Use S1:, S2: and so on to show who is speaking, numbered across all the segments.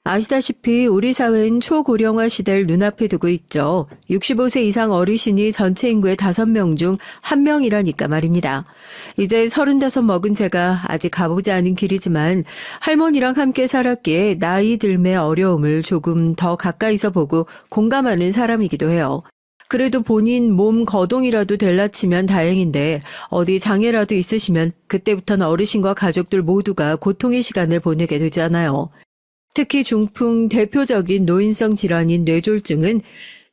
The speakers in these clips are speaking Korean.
S1: 아시다시피 우리 사회는 초고령화 시대를 눈앞에 두고 있죠. 65세 이상 어르신이 전체 인구의 5명 중 1명이라니까 말입니다. 이제 35 먹은 제가 아직 가보지 않은 길이지만 할머니랑 함께 살았기에 나이 들매 어려움을 조금 더 가까이서 보고 공감하는 사람이기도 해요. 그래도 본인 몸 거동이라도 될라 치면 다행인데 어디 장애라도 있으시면 그때부터는 어르신과 가족들 모두가 고통의 시간을 보내게 되잖아요. 특히 중풍 대표적인 노인성 질환인 뇌졸중은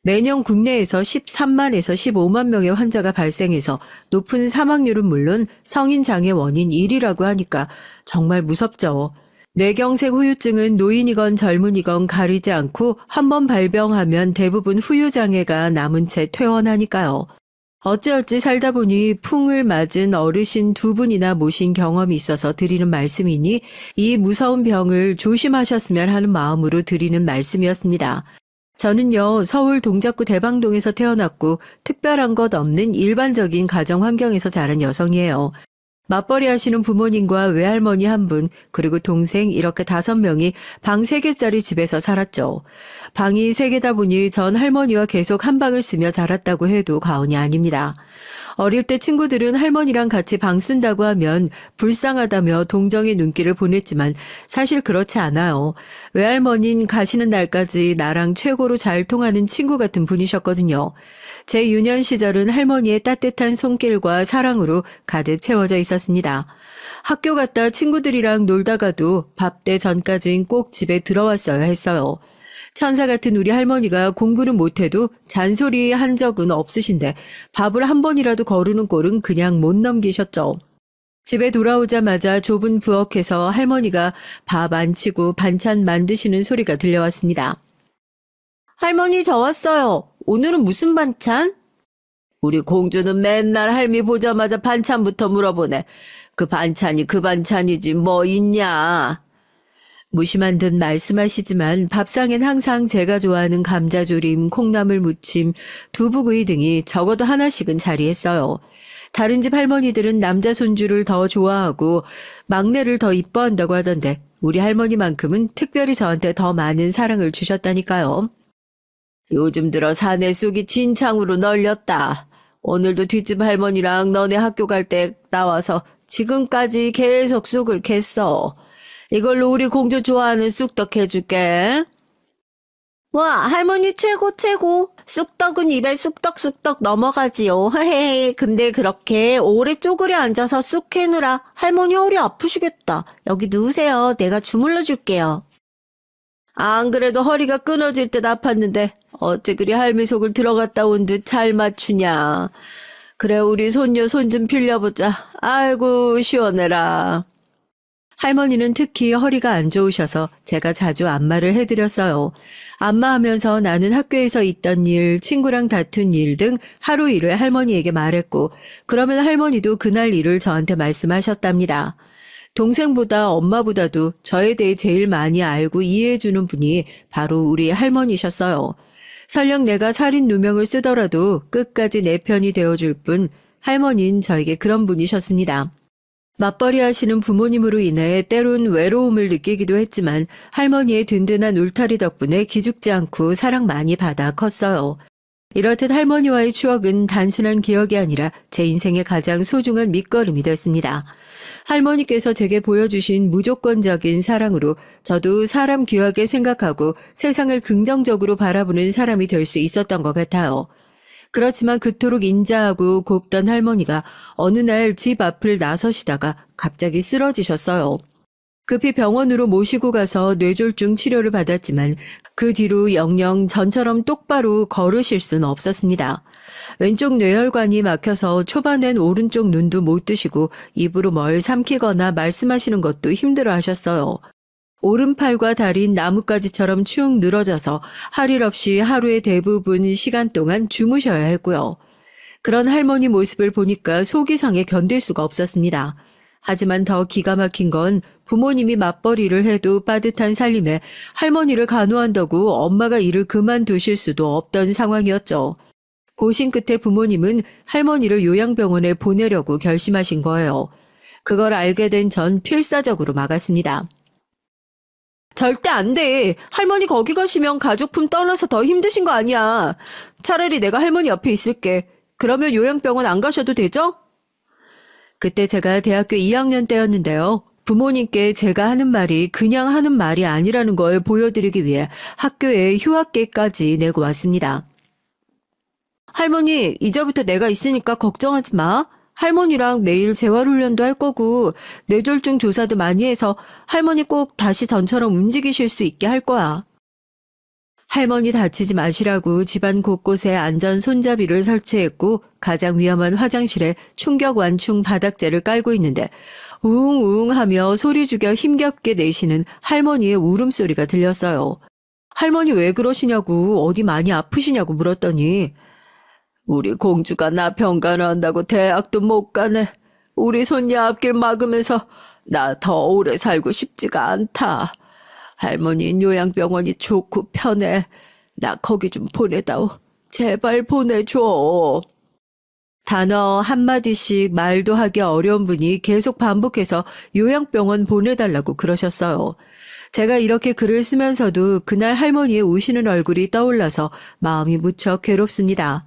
S1: 매년 국내에서 13만에서 15만 명의 환자가 발생해서 높은 사망률은 물론 성인 장애 원인 1위라고 하니까 정말 무섭죠. 뇌경색 후유증은 노인이건 젊은이건 가리지 않고 한번 발병하면 대부분 후유장애가 남은 채 퇴원하니까요. 어찌어찌 살다 보니 풍을 맞은 어르신 2분이나 모신 경험이 있어서 드리는 말씀이니 이 무서운 병을 조심하셨으면 하는 마음으로 드리는 말씀이었습니다. 저는요, 서울 동작구 대방동에서 태어났고 특별한 것 없는 일반적인 가정 환경에서 자란 여성이에요. 맞벌이 하시는 부모님과 외할머니 1분, 그리고 동생 이렇게 5명이 방 3개짜리 집에서 살았죠. 방이 3개다 보니 전 할머니와 계속 한 방을 쓰며 자랐다고 해도 과언이 아닙니다. 어릴 때 친구들은 할머니랑 같이 방 쓴다고 하면 불쌍하다며 동정의 눈길을 보냈지만 사실 그렇지 않아요. 외할머니는 가시는 날까지 나랑 최고로 잘 통하는 친구 같은 분이셨거든요. 제 유년 시절은 할머니의 따뜻한 손길과 사랑으로 가득 채워져 있었습니다. 학교 갔다 친구들이랑 놀다가도 밥때 전까진 꼭 집에 들어왔어야 했어요. 천사 같은 우리 할머니가 공부는 못해도 잔소리 한 적은 없으신데 밥을 한 번이라도 거르는 꼴은 그냥 못 넘기셨죠. 집에 돌아오자마자 좁은 부엌에서 할머니가 밥 안 치고 반찬 만드시는 소리가 들려왔습니다. 할머니 저 왔어요. 오늘은 무슨 반찬? 우리 공주는 맨날 할미 보자마자 반찬부터 물어보네. 그 반찬이 그 반찬이지 뭐 있냐. 무심한 듯 말씀하시지만 밥상엔 항상 제가 좋아하는 감자조림, 콩나물 무침, 두부구이 등이 적어도 하나씩은 자리했어요. 다른 집 할머니들은 남자 손주를 더 좋아하고 막내를 더 이뻐한다고 하던데 우리 할머니만큼은 특별히 저한테 더 많은 사랑을 주셨다니까요. 요즘 들어 사내 쑥이 진창으로 널렸다. 오늘도 뒷집 할머니랑 너네 학교 갈 때 나와서 지금까지 계속 쑥을 캤어. 이걸로 우리 공주 좋아하는 쑥떡 해줄게. 와, 할머니 최고 최고. 쑥떡은 입에 쑥떡 넘어가지요. 헤헤. 근데 그렇게 오래 쪼그려 앉아서 쑥 캐느라 할머니 허리 아프시겠다. 여기 누우세요. 내가 주물러 줄게요. 안 그래도 허리가 끊어질 듯 아팠는데 어째 그리 할미 속을 들어갔다 온 듯 잘 맞추냐. 그래 우리 손녀 손 좀 빌려보자. 아이고 시원해라. 할머니는 특히 허리가 안 좋으셔서 제가 자주 안마를 해드렸어요. 안마하면서 나는 학교에서 있던 일, 친구랑 다툰 일 등 하루 일을 할머니에게 말했고 그러면 할머니도 그날 일을 저한테 말씀하셨답니다. 동생보다 엄마보다도 저에 대해 제일 많이 알고 이해해주는 분이 바로 우리 할머니셨어요. 설령 내가 살인 누명을 쓰더라도 끝까지 내 편이 되어줄 뿐 할머니는 저에게 그런 분이셨습니다. 맞벌이 하시는 부모님으로 인해 때론 외로움을 느끼기도 했지만 할머니의 든든한 울타리 덕분에 기죽지 않고 사랑 많이 받아 컸어요. 이렇듯 할머니와의 추억은 단순한 기억이 아니라 제 인생의 가장 소중한 밑거름이 됐습니다. 할머니께서 제게 보여주신 무조건적인 사랑으로 저도 사람 귀하게 생각하고 세상을 긍정적으로 바라보는 사람이 될 수 있었던 것 같아요. 그렇지만 그토록 인자하고 곱던 할머니가 어느 날 집 앞을 나서시다가 갑자기 쓰러지셨어요. 급히 병원으로 모시고 가서 뇌졸중 치료를 받았지만 그 뒤로 영영 전처럼 똑바로 걸으실 수는 없었습니다. 왼쪽 뇌혈관이 막혀서 초반엔 오른쪽 눈도 못 뜨시고 입으로 뭘 삼키거나 말씀하시는 것도 힘들어 하셨어요. 오른팔과 다리는 나뭇가지처럼 축 늘어져서 할 일 없이 하루의 대부분 시간 동안 주무셔야 했고요. 그런 할머니 모습을 보니까 속이 상해 견딜 수가 없었습니다. 하지만 더 기가 막힌 건 부모님이 맞벌이를 해도 빠듯한 살림에 할머니를 간호한다고 엄마가 일을 그만두실 수도 없던 상황이었죠. 고심 끝에 부모님은 할머니를 요양병원에 보내려고 결심하신 거예요. 그걸 알게 된 전 필사적으로 막았습니다. 절대 안 돼. 할머니 거기 가시면 가족품 떠나서 더 힘드신 거 아니야. 차라리 내가 할머니 옆에 있을게. 그러면 요양병원 안 가셔도 되죠? 그때 제가 대학교 2학년 때였는데요. 부모님께 제가 하는 말이 그냥 하는 말이 아니라는 걸 보여드리기 위해 학교에 휴학계까지 내고 왔습니다. 할머니, 이제부터 내가 있으니까 걱정하지 마. 할머니랑 매일 재활훈련도 할 거고 뇌졸중 조사도 많이 해서 할머니 꼭 다시 전처럼 움직이실 수 있게 할 거야. 할머니 다치지 마시라고 집안 곳곳에 안전 손잡이를 설치했고 가장 위험한 화장실에 충격 완충 바닥재를 깔고 있는데 우웅우웅 하며 소리 죽여 힘겹게 내쉬는 할머니의 울음소리가 들렸어요. 할머니 왜 그러시냐고 어디 많이 아프시냐고 물었더니 우리 공주가 나 병간호 한다고 대학도 못 가네. 우리 손녀 앞길 막으면서 나 더 오래 살고 싶지가 않다. 할머니는 요양병원이 좋고 편해. 나 거기 좀 보내다오. 제발 보내줘. 단어 한마디씩 말도 하기 어려운 분이 계속 반복해서 요양병원 보내달라고 그러셨어요. 제가 이렇게 글을 쓰면서도 그날 할머니의 우시는 얼굴이 떠올라서 마음이 무척 괴롭습니다.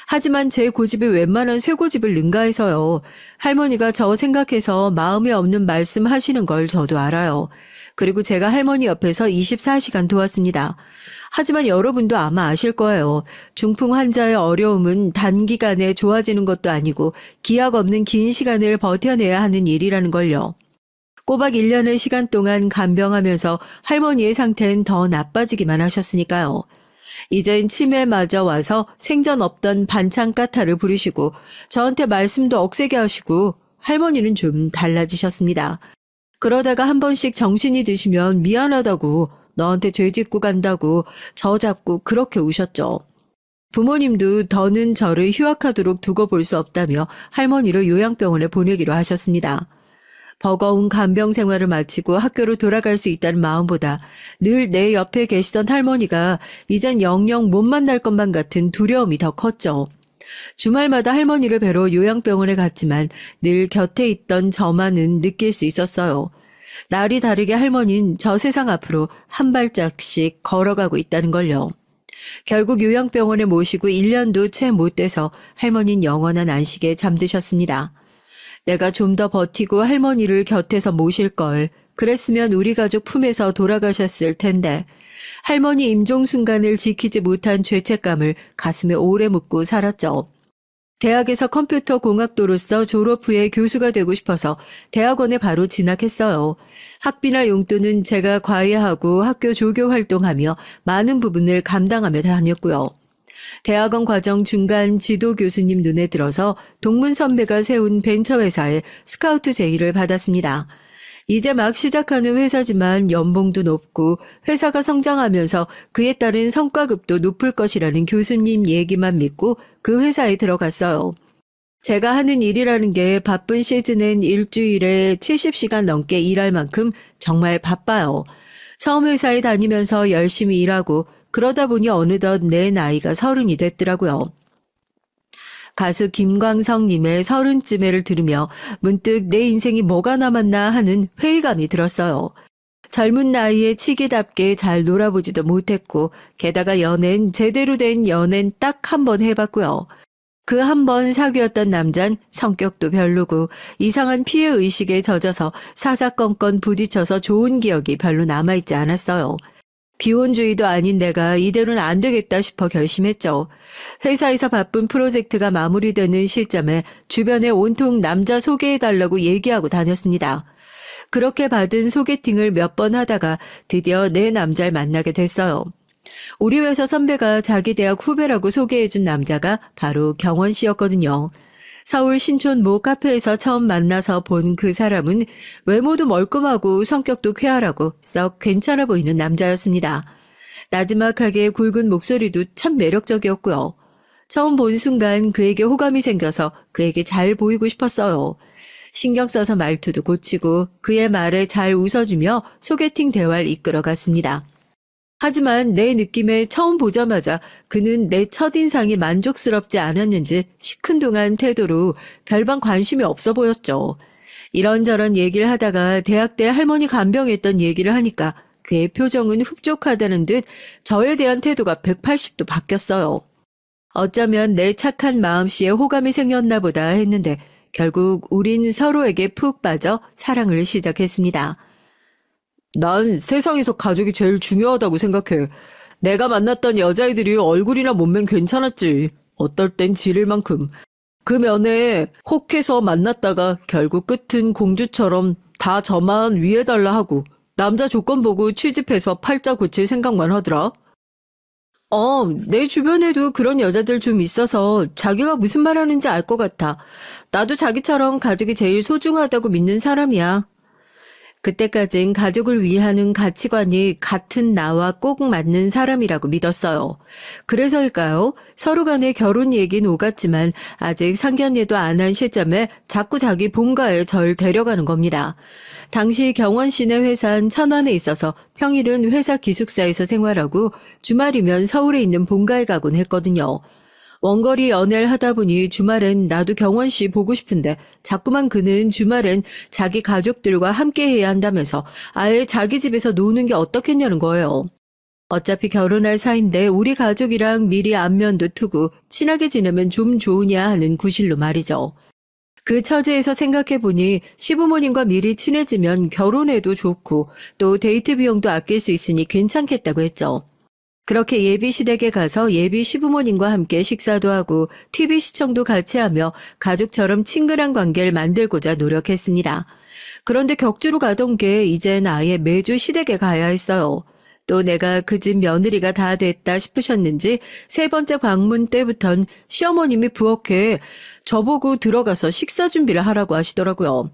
S1: 하지만 제 고집이 웬만한 쇠고집을 능가해서요. 할머니가 저 생각해서 마음에 없는 말씀 하시는 걸 저도 알아요. 그리고 제가 할머니 옆에서 24시간 도왔습니다. 하지만 여러분도 아마 아실 거예요. 중풍 환자의 어려움은 단기간에 좋아지는 것도 아니고 기약 없는 긴 시간을 버텨내야 하는 일이라는 걸요. 꼬박 1년의 시간 동안 간병하면서 할머니의 상태는 더 나빠지기만 하셨으니까요. 이젠 치매마저 와서 생전 없던 반찬 까타를 부리시고 저한테 말씀도 억세게 하시고 할머니는 좀 달라지셨습니다. 그러다가 한 번씩 정신이 드시면 미안하다고 너한테 죄 짓고 간다고 저 잡고 그렇게 우셨죠. 부모님도 더는 저를 휴학하도록 두고 볼 수 없다며 할머니를 요양병원에 보내기로 하셨습니다. 버거운 간병 생활을 마치고 학교로 돌아갈 수 있다는 마음보다 늘 내 옆에 계시던 할머니가 이젠 영영 못 만날 것만 같은 두려움이 더 컸죠. 주말마다 할머니를 뵈러 요양병원에 갔지만 늘 곁에 있던 저만은 느낄 수 있었어요. 날이 다르게 할머니는 저 세상 앞으로 한 발짝씩 걸어가고 있다는 걸요. 결국 요양병원에 모시고 1년도 채 못 돼서 할머니는 영원한 안식에 잠드셨습니다. 내가 좀 더 버티고 할머니를 곁에서 모실 걸. 그랬으면 우리 가족 품에서 돌아가셨을 텐데 할머니 임종 순간을 지키지 못한 죄책감을 가슴에 오래 묻고 살았죠. 대학에서 컴퓨터 공학도로서 졸업 후에 교수가 되고 싶어서 대학원에 바로 진학했어요. 학비나 용돈은 제가 과외하고 학교 조교 활동하며 많은 부분을 감당하며 다녔고요. 대학원 과정 중간 지도 교수님 눈에 들어서 동문 선배가 세운 벤처회사에 스카우트 제의를 받았습니다. 이제 막 시작하는 회사지만 연봉도 높고 회사가 성장하면서 그에 따른 성과급도 높을 것이라는 교수님 얘기만 믿고 그 회사에 들어갔어요. 제가 하는 일이라는 게 바쁜 시즌엔 일주일에 70시간 넘게 일할 만큼 정말 바빠요. 처음 회사에 다니면서 열심히 일하고 그러다 보니 어느덧 내 나이가 30이 됐더라고요. 가수 김광석님의 30쯤에를 들으며 문득 내 인생이 뭐가 남았나 하는 회의감이 들었어요. 젊은 나이에 치기답게 잘 놀아보지도 못했고 게다가 연애는 제대로 된 연애는 딱 한 번 해봤고요. 그 한 번 사귀었던 남잔 성격도 별로고 이상한 피해의식에 젖어서 사사건건 부딪혀서 좋은 기억이 별로 남아있지 않았어요. 비혼주의도 아닌 내가 이대로는 안 되겠다 싶어 결심했죠. 회사에서 바쁜 프로젝트가 마무리되는 시점에 주변에 온통 남자 소개해달라고 얘기하고 다녔습니다. 그렇게 받은 소개팅을 몇 번 하다가 드디어 내 남자를 만나게 됐어요. 우리 회사 선배가 자기 대학 후배라고 소개해준 남자가 바로 경원 씨였거든요. 서울 신촌 모 카페에서 처음 만나서 본 그 사람은 외모도 멀끔하고 성격도 쾌활하고 썩 괜찮아 보이는 남자였습니다. 나지막하게 굵은 목소리도 참 매력적이었고요. 처음 본 순간 그에게 호감이 생겨서 그에게 잘 보이고 싶었어요. 신경 써서 말투도 고치고 그의 말에 잘 웃어주며 소개팅 대화를 이끌어갔습니다. 하지만 내 느낌에 처음 보자마자 그는 내 첫인상이 만족스럽지 않았는지 시큰둥한 태도로 별반 관심이 없어 보였죠. 이런저런 얘기를 하다가 대학 때 할머니 간병했던 얘기를 하니까 그의 표정은 흡족하다는 듯 저에 대한 태도가 180도 바뀌었어요. 어쩌면 내 착한 마음씨에 호감이 생겼나 보다 했는데 결국 우린 서로에게 푹 빠져 사랑을 시작했습니다. 난 세상에서 가족이 제일 중요하다고 생각해. 내가 만났던 여자애들이 얼굴이나 몸매는 괜찮았지. 어떨 땐 지릴 만큼. 그 면에 혹해서 만났다가 결국 끝은 공주처럼 다 저만 위해달라 하고 남자 조건 보고 취집해서 팔자 고칠 생각만 하더라. 내 주변에도 그런 여자들 좀 있어서 자기가 무슨 말 하는지 알 것 같아. 나도 자기처럼 가족이 제일 소중하다고 믿는 사람이야. 그때까진 가족을 위하는 가치관이 같은 나와 꼭 맞는 사람이라고 믿었어요. 그래서일까요? 서로 간에 결혼 얘기는 오갔지만 아직 상견례도 안 한 시점에 자꾸 자기 본가에 절 데려가는 겁니다. 당시 경원 시내 회사는 천안에 있어서 평일은 회사 기숙사에서 생활하고 주말이면 서울에 있는 본가에 가곤 했거든요. 원거리 연애를 하다 보니 주말엔 나도 경원 씨 보고 싶은데 자꾸만 그는 주말엔 자기 가족들과 함께 해야 한다면서 아예 자기 집에서 노는 게 어떻겠냐는 거예요. 어차피 결혼할 사이인데 우리 가족이랑 미리 안면도 트고 친하게 지내면 좀 좋으냐 하는 구실로 말이죠. 그 처지에서 생각해보니 시부모님과 미리 친해지면 결혼해도 좋고 또 데이트 비용도 아낄 수 있으니 괜찮겠다고 했죠. 그렇게 예비 시댁에 가서 예비 시부모님과 함께 식사도 하고 TV 시청도 같이 하며 가족처럼 친근한 관계를 만들고자 노력했습니다. 그런데 격주로 가던 게 이젠 아예 매주 시댁에 가야 했어요. 또 내가 그 집 며느리가 다 됐다 싶으셨는지 세 번째 방문 때부턴 시어머님이 부엌에 저보고 들어가서 식사 준비를 하라고 하시더라고요.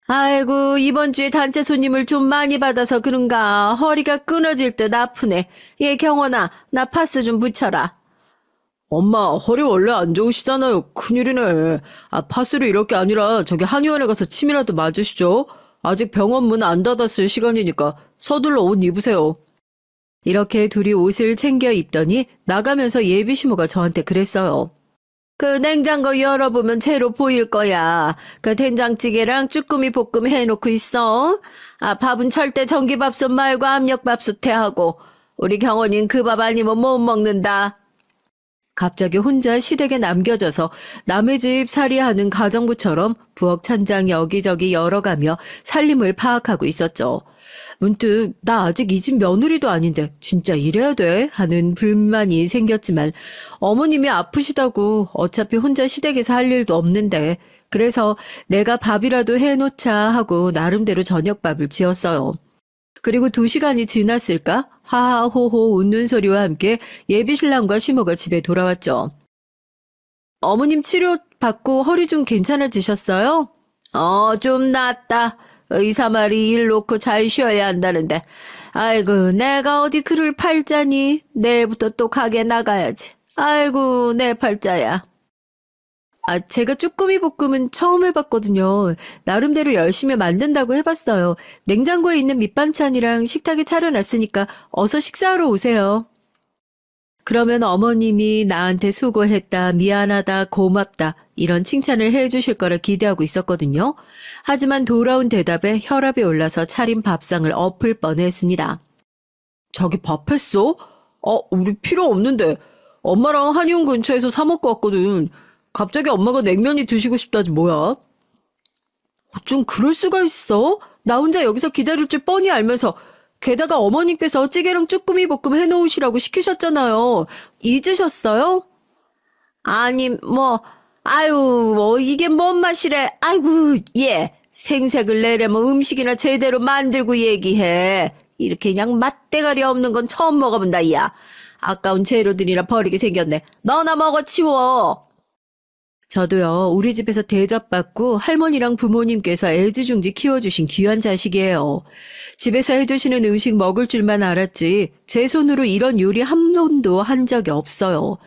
S1: 아이고, 이번 주에 단체 손님을 좀 많이 받아서 그런가 허리가 끊어질 듯 아프네. 얘 경원아, 나 파스 좀 붙여라. 엄마, 허리 원래 안 좋으시잖아요. 큰일이네. 파스로 이럴 게 아니라 저기 한의원에 가서 침이라도 맞으시죠. 아직 병원 문 안 닫았을 시간이니까 서둘러 옷 입으세요. 이렇게 둘이 옷을 챙겨 입더니 나가면서 예비 시모가 저한테 그랬어요. 그 냉장고 열어보면 채로 보일 거야. 그 된장찌개랑 쭈꾸미 볶음 해놓고 있어. 밥은 절대 전기밥솥 말고 압력밥솥 해 하고. 우리 경원인 그 밥 아니면 못 먹는다. 갑자기 혼자 시댁에 남겨져서 남의 집 살이하는 가정부처럼 부엌 찬장 여기저기 열어가며 살림을 파악하고 있었죠. 문득 나 아직 이 집 며느리도 아닌데 진짜 이래야 돼? 하는 불만이 생겼지만 어머님이 아프시다고 어차피 혼자 시댁에서 할 일도 없는데 그래서 내가 밥이라도 해놓자 하고 나름대로 저녁밥을 지었어요. 그리고 2시간이 지났을까? 하하호호 웃는 소리와 함께 예비신랑과 시모가 집에 돌아왔죠. 어머님 치료 받고 허리 좀 괜찮아지셨어요? 좀 낫다. 의사 말이 일 놓고 잘 쉬어야 한다는데. 아이고, 내가 어디 그를 팔자니. 내일부터 또 가게 나가야지. 아이고, 내 팔자야. 제가 쭈꾸미 볶음은 처음 해봤거든요. 나름대로 열심히 만든다고 해봤어요. 냉장고에 있는 밑반찬이랑 식탁에 차려놨으니까 어서 식사하러 오세요. 그러면 어머님이 나한테 수고했다, 미안하다, 고맙다 이런 칭찬을 해주실 거라 기대하고 있었거든요. 하지만 돌아온 대답에 혈압이 올라서 차린 밥상을 엎을 뻔했습니다. 자기 밥 했어? 우리 필요 없는데. 엄마랑 한의원 근처에서 사 먹고 왔거든. 갑자기 엄마가 냉면이 드시고 싶다지 뭐야? 좀 그럴 수가 있어? 나 혼자 여기서 기다릴 줄 뻔히 알면서 게다가 어머님께서 찌개랑 쭈꾸미 볶음 해놓으시라고 시키셨잖아요. 잊으셨어요? 아니 이게 뭔 맛이래. 아이고 얘 생색을 내려면 음식이나 제대로 만들고 얘기해. 이렇게 그냥 맛대가리 없는 건 처음 먹어본다 야. 아까운 재료들이나 버리게 생겼네. 너나 먹어 치워. 저도요, 우리 집에서 대접받고 할머니랑 부모님께서 애지중지 키워주신 귀한 자식이에요. 집에서 해주시는 음식 먹을 줄만 알았지 제 손으로 이런 요리 한 번도 한 적이 없어요.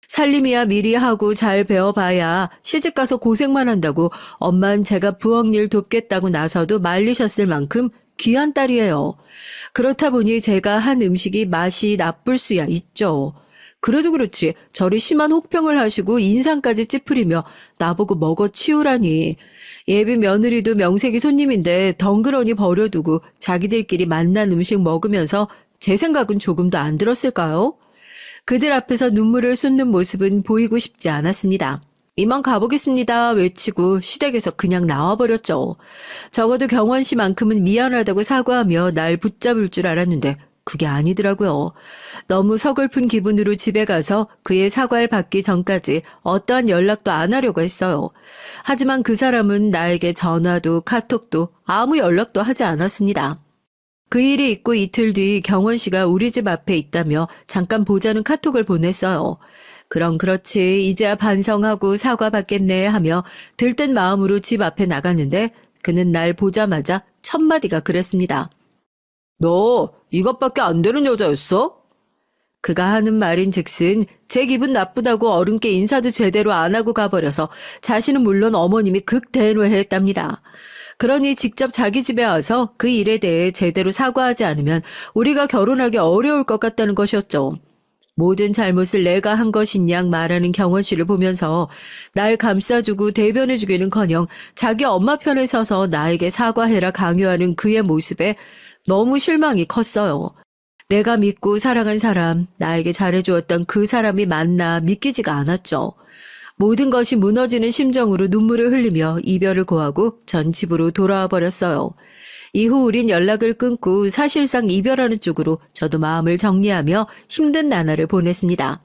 S1: 살림이야 미리 하고 잘 배워봐야 시집가서 고생만 한다고 엄만 제가 부엌일 돕겠다고 나서도 말리셨을 만큼 귀한 딸이에요. 그렇다 보니 제가 한 음식이 맛이 나쁠 수야 있죠. 그래도 그렇지 저리 심한 혹평을 하시고 인상까지 찌푸리며 나보고 먹어 치우라니. 예비 며느리도 명색이 손님인데 덩그러니 버려두고 자기들끼리 맛난 음식 먹으면서 제 생각은 조금도 안 들었을까요? 그들 앞에서 눈물을 쏟는 모습은 보이고 싶지 않았습니다. 이만 가보겠습니다 외치고 시댁에서 그냥 나와버렸죠. 적어도 경원 씨만큼은 미안하다고 사과하며 날 붙잡을 줄 알았는데 그게 아니더라고요. 너무 서글픈 기분으로 집에 가서 그의 사과를 받기 전까지 어떠한 연락도 안 하려고 했어요. 하지만 그 사람은 나에게 전화도 카톡도 아무 연락도 하지 않았습니다. 그 일이 있고 이틀 뒤 경원 씨가 우리 집 앞에 있다며 잠깐 보자는 카톡을 보냈어요. 그럼 그렇지 이제야 반성하고 사과받겠네 하며 들뜬 마음으로 집 앞에 나갔는데 그는 날 보자마자 첫 마디가 그랬습니다. 너 이것밖에 안 되는 여자였어? 그가 하는 말인즉슨 제 기분 나쁘다고 어른께 인사도 제대로 안 하고 가버려서 자신은 물론 어머님이 극대노했답니다. 그러니 직접 자기 집에 와서 그 일에 대해 제대로 사과하지 않으면 우리가 결혼하기 어려울 것 같다는 것이었죠. 모든 잘못을 내가 한 것인 양 말하는 경원 씨를 보면서 날 감싸주고 대변해주기는커녕 자기 엄마 편에 서서 나에게 사과해라 강요하는 그의 모습에 너무 실망이 컸어요. 내가 믿고 사랑한 사람, 나에게 잘해주었던 그 사람이 맞나 믿기지가 않았죠. 모든 것이 무너지는 심정으로 눈물을 흘리며 이별을 고하고 전 집으로 돌아와 버렸어요. 이후 우린 연락을 끊고 사실상 이별하는 쪽으로 저도 마음을 정리하며 힘든 나날을 보냈습니다.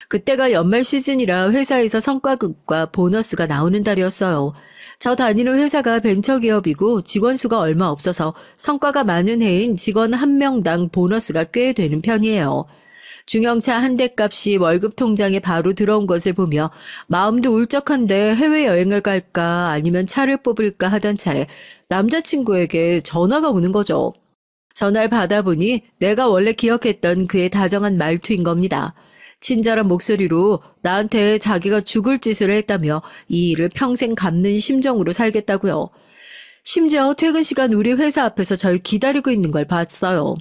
S1: 그때가 연말 시즌이라 회사에서 성과급과 보너스가 나오는 달이었어요. 저 다니는 회사가 벤처기업이고 직원 수가 얼마 없어서 성과가 많은 해인 직원 한 명당 보너스가 꽤 되는 편이에요. 중형차 한 대 값이 월급 통장에 바로 들어온 것을 보며 마음도 울적한데 해외여행을 갈까 아니면 차를 뽑을까 하던 차에 남자친구에게 전화가 오는 거죠. 전화를 받아보니 내가 원래 기억했던 그의 다정한 말투인 겁니다. 친절한 목소리로 나한테 자기가 죽을 짓을 했다며 이 일을 평생 갚는 심정으로 살겠다고요. 심지어 퇴근 시간 우리 회사 앞에서 절 기다리고 있는 걸 봤어요.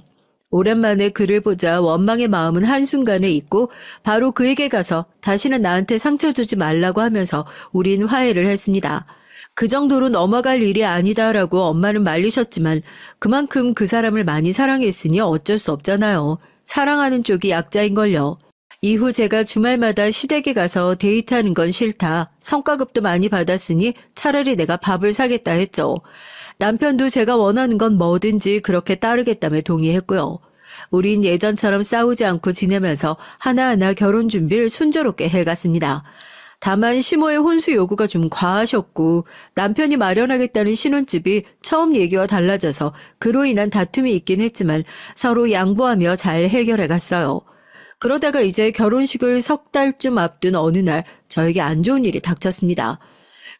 S1: 오랜만에 그를 보자 원망의 마음은 한순간에 잊고 바로 그에게 가서 다시는 나한테 상처 주지 말라고 하면서 우린 화해를 했습니다. 그 정도로 넘어갈 일이 아니다라고 엄마는 말리셨지만 그만큼 그 사람을 많이 사랑했으니 어쩔 수 없잖아요. 사랑하는 쪽이 약자인걸요. 이후 제가 주말마다 시댁에 가서 데이트하는 건 싫다. 성과급도 많이 받았으니 차라리 내가 밥을 사겠다 했죠. 남편도 제가 원하는 건 뭐든지 그렇게 따르겠다며 동의했고요. 우린 예전처럼 싸우지 않고 지내면서 하나하나 결혼 준비를 순조롭게 해갔습니다. 다만 시모의 혼수 요구가 좀 과하셨고 남편이 마련하겠다는 신혼집이 처음 얘기와 달라져서 그로 인한 다툼이 있긴 했지만 서로 양보하며 잘 해결해갔어요. 그러다가 이제 결혼식을 석 달쯤 앞둔 어느 날 저에게 안 좋은 일이 닥쳤습니다.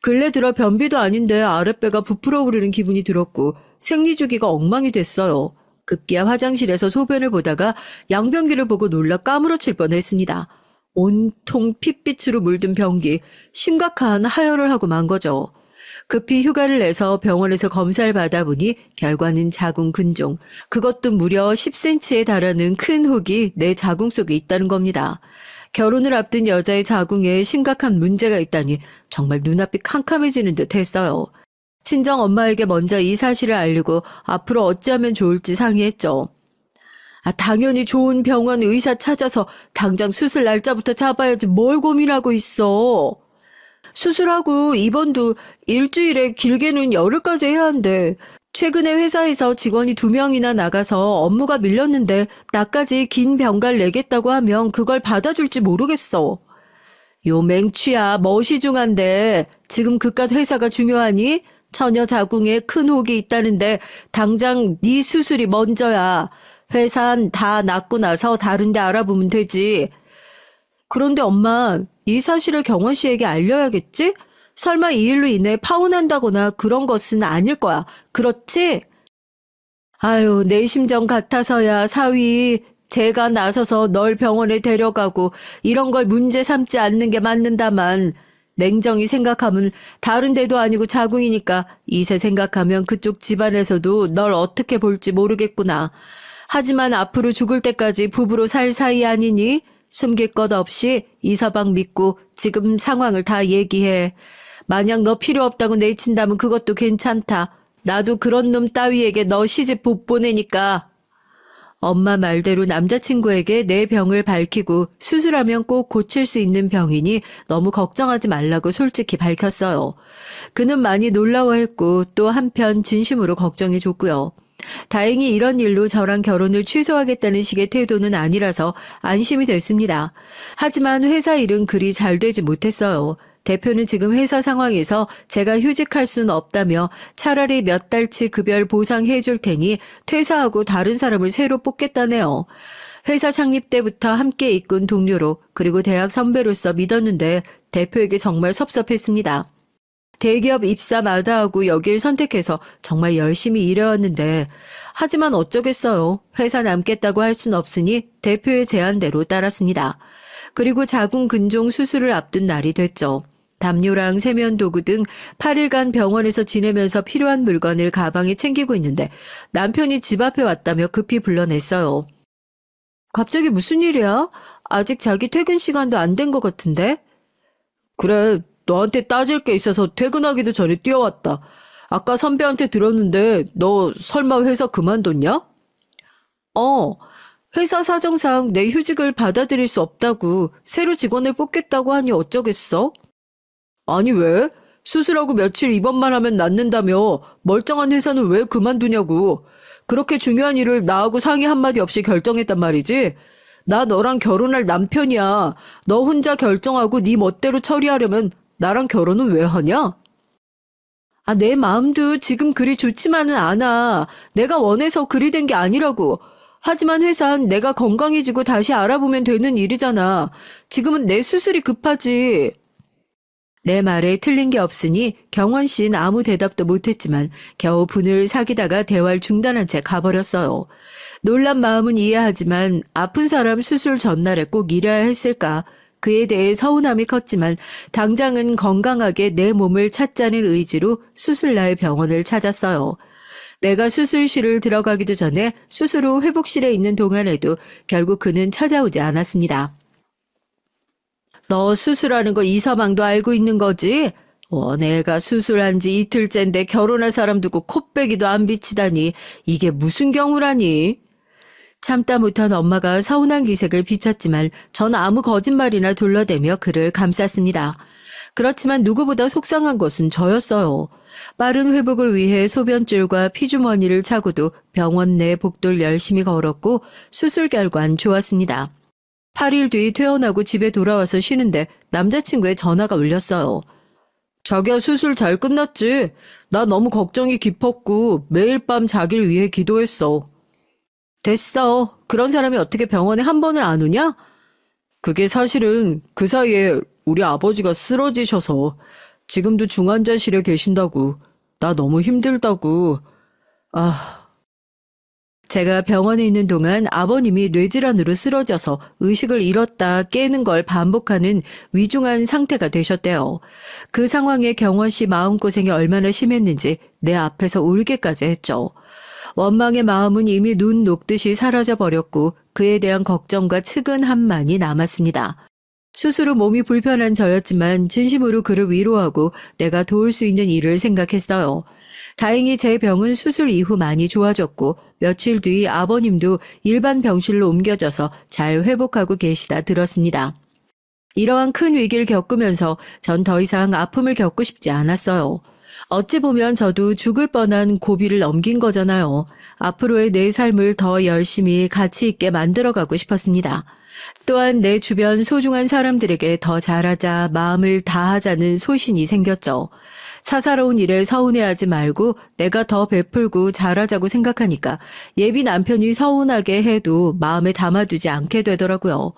S1: 근래 들어 변비도 아닌데 아랫배가 부풀어 오르는 기분이 들었고 생리주기가 엉망이 됐어요. 급기야 화장실에서 소변을 보다가 양변기를 보고 놀라 까무러칠 뻔했습니다. 온통 핏빛으로 물든 변기, 심각한 하혈을 하고 만 거죠. 급히 휴가를 내서 병원에서 검사를 받아보니 결과는 자궁 근종, 그것도 무려 10cm에 달하는 큰 혹이 내 자궁 속에 있다는 겁니다. 결혼을 앞둔 여자의 자궁에 심각한 문제가 있다니 정말 눈앞이 캄캄해지는 듯 했어요. 친정 엄마에게 먼저 이 사실을 알리고 앞으로 어찌하면 좋을지 상의했죠. 당연히 좋은 병원 의사 찾아서 당장 수술 날짜부터 잡아야지 뭘 고민하고 있어. 수술하고 입원도 일주일에 길게는 열흘까지 해야 한대. 최근에 회사에서 직원이 2명이나 나가서 업무가 밀렸는데 나까지 긴 병가를 내겠다고 하면 그걸 받아줄지 모르겠어. 요 맹취야 멋이 중한데 지금 그깟 회사가 중요하니? 처녀 자궁에 큰 혹이 있다는데 당장 네 수술이 먼저야. 회사는 다 낫고 나서 다른 데 알아보면 되지. 그런데 엄마, 이 사실을 경원 씨에게 알려야겠지? 설마 이 일로 인해 파혼한다거나 그런 것은 아닐 거야. 그렇지? 아유, 내 심정 같아서야 사위. 제가 나서서 널 병원에 데려가고 이런 걸 문제 삼지 않는 게 맞는다만 냉정히 생각하면 다른 데도 아니고 자궁이니까 이세 생각하면 그쪽 집안에서도 널 어떻게 볼지 모르겠구나. 하지만 앞으로 죽을 때까지 부부로 살 사이 아니니? 숨길 것 없이 이서방 믿고 지금 상황을 다 얘기해. 만약 너 필요 없다고 내친다면 그것도 괜찮다. 나도 그런 놈 따위에게 너 시집 못 보내니까. 엄마 말대로 남자친구에게 내 병을 밝히고 수술하면 꼭 고칠 수 있는 병이니 너무 걱정하지 말라고 솔직히 밝혔어요. 그는 많이 놀라워했고 또 한편 진심으로 걱정해줬고요. 다행히 이런 일로 저랑 결혼을 취소하겠다는 식의 태도는 아니라서 안심이 됐습니다. 하지만 회사 일은 그리 잘 되지 못했어요. 대표는 지금 회사 상황에서 제가 휴직할 수는 없다며 차라리 몇 달치 급여를 보상해 줄 테니 퇴사하고 다른 사람을 새로 뽑겠다네요. 회사 창립 때부터 함께 이끈 동료로 그리고 대학 선배로서 믿었는데 대표에게 정말 섭섭했습니다. 대기업 입사 마다하고 여길 선택해서 정말 열심히 일해왔는데 하지만 어쩌겠어요. 회사 남겠다고 할 순 없으니 대표의 제안대로 따랐습니다. 그리고 자궁근종 수술을 앞둔 날이 됐죠. 담요랑 세면도구 등 8일간 병원에서 지내면서 필요한 물건을 가방에 챙기고 있는데 남편이 집 앞에 왔다며 급히 불러냈어요. 갑자기 무슨 일이야? 아직 자기 퇴근 시간도 안 된 것 같은데? 그래, 너한테 따질 게 있어서 퇴근하기도 전에 뛰어왔다. 아까 선배한테 들었는데 너 설마 회사 그만뒀냐? 회사 사정상 내 휴직을 받아들일 수 없다고 새로 직원을 뽑겠다고 하니 어쩌겠어? 아니 왜? 수술하고 며칠 입원만 하면 낫는다며 멀쩡한 회사는 왜 그만두냐고. 그렇게 중요한 일을 나하고 상의 한마디 없이 결정했단 말이지. 나 너랑 결혼할 남편이야. 너 혼자 결정하고 네 멋대로 처리하려면 나랑 결혼은 왜 하냐? 내 마음도 지금 그리 좋지만은 않아. 내가 원해서 그리 된 게 아니라고. 하지만 회사는 내가 건강해지고 다시 알아보면 되는 일이잖아. 지금은 내 수술이 급하지. 내 말에 틀린 게 없으니 경원 씨는 아무 대답도 못했지만 겨우 분을 사귀다가 대화를 중단한 채 가버렸어요. 놀란 마음은 이해하지만 아픈 사람 수술 전날에 꼭 이래야 했을까? 그에 대해 서운함이 컸지만 당장은 건강하게 내 몸을 찾자는 의지로 수술날 병원을 찾았어요. 내가 수술실을 들어가기도 전에 수술 후 회복실에 있는 동안에도 결국 그는 찾아오지 않았습니다. 너 수술하는 거 이서방도 알고 있는 거지? 내가 수술한 지 이틀째인데 결혼할 사람 두고 콧배기도 안 비치다니 이게 무슨 경우라니? 참다 못한 엄마가 서운한 기색을 비쳤지만 전 아무 거짓말이나 둘러대며 그를 감쌌습니다. 그렇지만 누구보다 속상한 것은 저였어요. 빠른 회복을 위해 소변줄과 피주머니를 차고도 병원 내 복도를 열심히 걸었고 수술 결과는 좋았습니다. 8일 뒤 퇴원하고 집에 돌아와서 쉬는데 남자친구의 전화가 울렸어요. 자기야 수술 잘 끝났지? 나 너무 걱정이 깊었고 매일 밤 자기를 위해 기도했어. 됐어. 그런 사람이 어떻게 병원에 한 번을 안 오냐? 그게 사실은 그 사이에 우리 아버지가 쓰러지셔서 지금도 중환자실에 계신다고. 나 너무 힘들다고. 제가 병원에 있는 동안 아버님이 뇌질환으로 쓰러져서 의식을 잃었다 깨는 걸 반복하는 위중한 상태가 되셨대요. 그 상황에 경원 씨 마음고생이 얼마나 심했는지 내 앞에서 울기까지 했죠. 원망의 마음은 이미 눈 녹듯이 사라져버렸고 그에 대한 걱정과 측은함만이 남았습니다. 수술 후 몸이 불편한 저였지만 진심으로 그를 위로하고 내가 도울 수 있는 일을 생각했어요. 다행히 제 병은 수술 이후 많이 좋아졌고 며칠 뒤 아버님도 일반 병실로 옮겨져서 잘 회복하고 계시다 들었습니다. 이러한 큰 위기를 겪으면서 전 더 이상 아픔을 겪고 싶지 않았어요. 어찌 보면 저도 죽을 뻔한 고비를 넘긴 거잖아요. 앞으로의 내 삶을 더 열심히 가치 있게 만들어가고 싶었습니다. 또한 내 주변 소중한 사람들에게 더 잘하자, 마음을 다하자는 소신이 생겼죠. 사사로운 일에 서운해하지 말고 내가 더 베풀고 잘하자고 생각하니까 예비 남편이 서운하게 해도 마음에 담아두지 않게 되더라고요.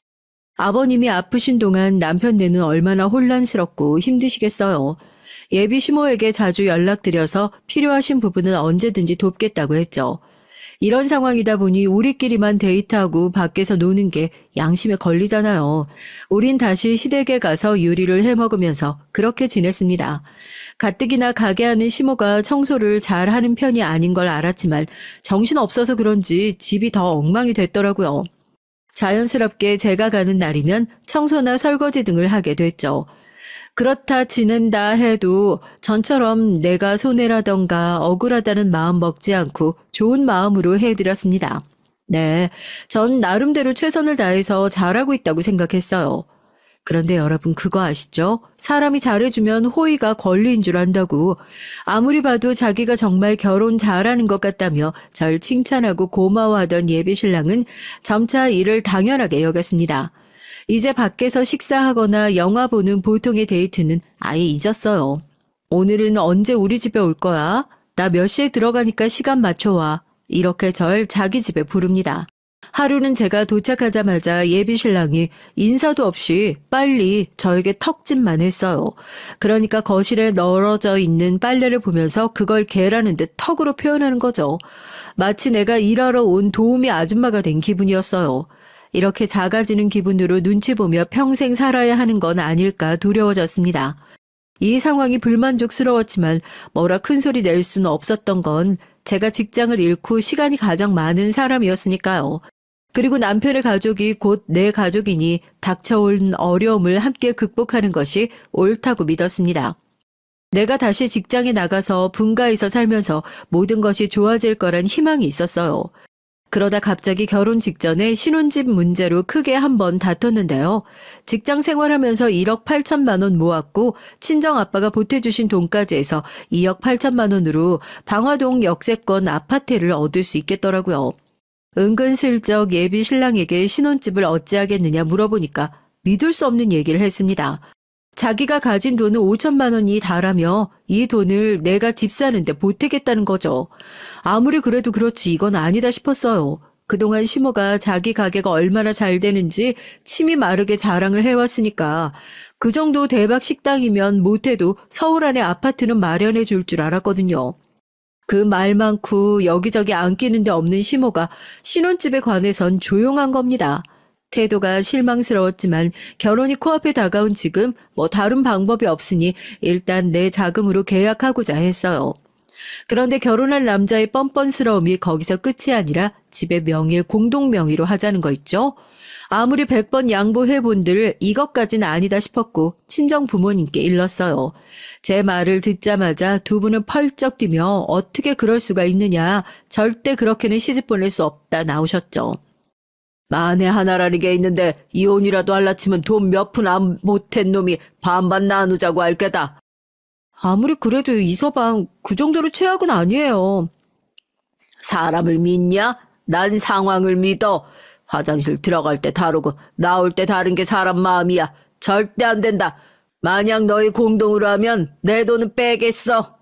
S1: 아버님이 아프신 동안 남편네는 얼마나 혼란스럽고 힘드시겠어요. 예비 시모에게 자주 연락드려서 필요하신 부분은 언제든지 돕겠다고 했죠. 이런 상황이다 보니 우리끼리만 데이트하고 밖에서 노는 게 양심에 걸리잖아요. 우린 다시 시댁에 가서 요리를 해먹으면서 그렇게 지냈습니다. 가뜩이나 가게 하는 시모가 청소를 잘 하는 편이 아닌 걸 알았지만 정신없어서 그런지 집이 더 엉망이 됐더라고요. 자연스럽게 제가 가는 날이면 청소나 설거지 등을 하게 됐죠. 그렇다 지낸다 해도 전처럼 내가 손해라던가 억울하다는 마음 먹지 않고 좋은 마음으로 해드렸습니다. 네, 전 나름대로 최선을 다해서 잘하고 있다고 생각했어요. 그런데 여러분 그거 아시죠? 사람이 잘해주면 호의가 권리인 줄 안다고. 아무리 봐도 자기가 정말 결혼 잘하는 것 같다며 절 칭찬하고 고마워하던 예비신랑은 점차 이를 당연하게 여겼습니다. 이제 밖에서 식사하거나 영화 보는 보통의 데이트는 아예 잊었어요. 오늘은 언제 우리 집에 올 거야? 나 몇 시에 들어가니까 시간 맞춰와. 이렇게 절 자기 집에 부릅니다. 하루는 제가 도착하자마자 예비신랑이 인사도 없이 빨리 저에게 턱짓만 했어요. 그러니까 거실에 널어져 있는 빨래를 보면서 그걸 개라는 듯 턱으로 표현하는 거죠. 마치 내가 일하러 온 도우미 아줌마가 된 기분이었어요. 이렇게 작아지는 기분으로 눈치 보며 평생 살아야 하는 건 아닐까 두려워졌습니다. 이 상황이 불만족스러웠지만 뭐라 큰소리 낼 수는 없었던 건 제가 직장을 잃고 시간이 가장 많은 사람이었으니까요. 그리고 남편의 가족이 곧 내 가족이니 닥쳐온 어려움을 함께 극복하는 것이 옳다고 믿었습니다. 내가 다시 직장에 나가서 분가해서 살면서 모든 것이 좋아질 거란 희망이 있었어요. 그러다 갑자기 결혼 직전에 신혼집 문제로 크게 한번 다퉜는데요. 직장 생활하면서 1억 8천만 원 모았고 친정아빠가 보태주신 돈까지 해서 2억 8천만 원으로 방화동 역세권 아파트를 얻을 수 있겠더라고요. 은근슬쩍 예비 신랑에게 신혼집을 어찌하겠느냐 물어보니까 믿을 수 없는 얘기를 했습니다. 자기가 가진 돈은 5천만 원이 달하며 이 돈을 내가 집 사는데 보태겠다는 거죠. 아무리 그래도 그렇지 이건 아니다 싶었어요. 그동안 시모가 자기 가게가 얼마나 잘 되는지 침이 마르게 자랑을 해왔으니까 그 정도 대박 식당이면 못해도 서울 안에 아파트는 마련해 줄 줄 알았거든요. 그 말 많고 여기저기 안 끼는 데 없는 시모가 신혼집에 관해선 조용한 겁니다. 태도가 실망스러웠지만 결혼이 코앞에 다가온 지금 뭐 다른 방법이 없으니 일단 내 자금으로 계약하고자 했어요. 그런데 결혼할 남자의 뻔뻔스러움이 거기서 끝이 아니라 집의 명의를 공동명의로 하자는 거 있죠? 아무리 100번 양보해본들 이것까지는 아니다 싶었고 친정 부모님께 일렀어요. 제 말을 듣자마자 두 분은 펄쩍 뛰며 어떻게 그럴 수가 있느냐, 절대 그렇게는 시집 보낼 수 없다 나오셨죠. 만에 하나라는 게 있는데 이혼이라도 할라 치면 돈 몇 푼 안 못한 놈이 반반 나누자고 할 게다. 아무리 그래도 이서방 그 정도로 최악은 아니에요. 사람을 믿냐? 난 상황을 믿어. 화장실 들어갈 때 다르고 나올 때 다른 게 사람 마음이야. 절대 안 된다. 만약 너희 공동으로 하면 내 돈은 빼겠어.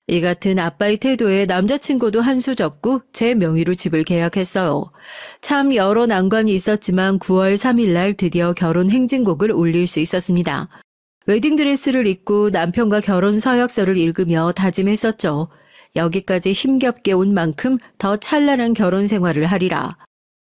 S1: 이 같은 아빠의 태도에 남자친구도 한 수 접고 제 명의로 집을 계약했어요. 참 여러 난관이 있었지만 9월 3일 날 드디어 결혼 행진곡을 올릴 수 있었습니다. 웨딩드레스를 입고 남편과 결혼 서약서를 읽으며 다짐했었죠. 여기까지 힘겹게 온 만큼 더 찬란한 결혼 생활을 하리라.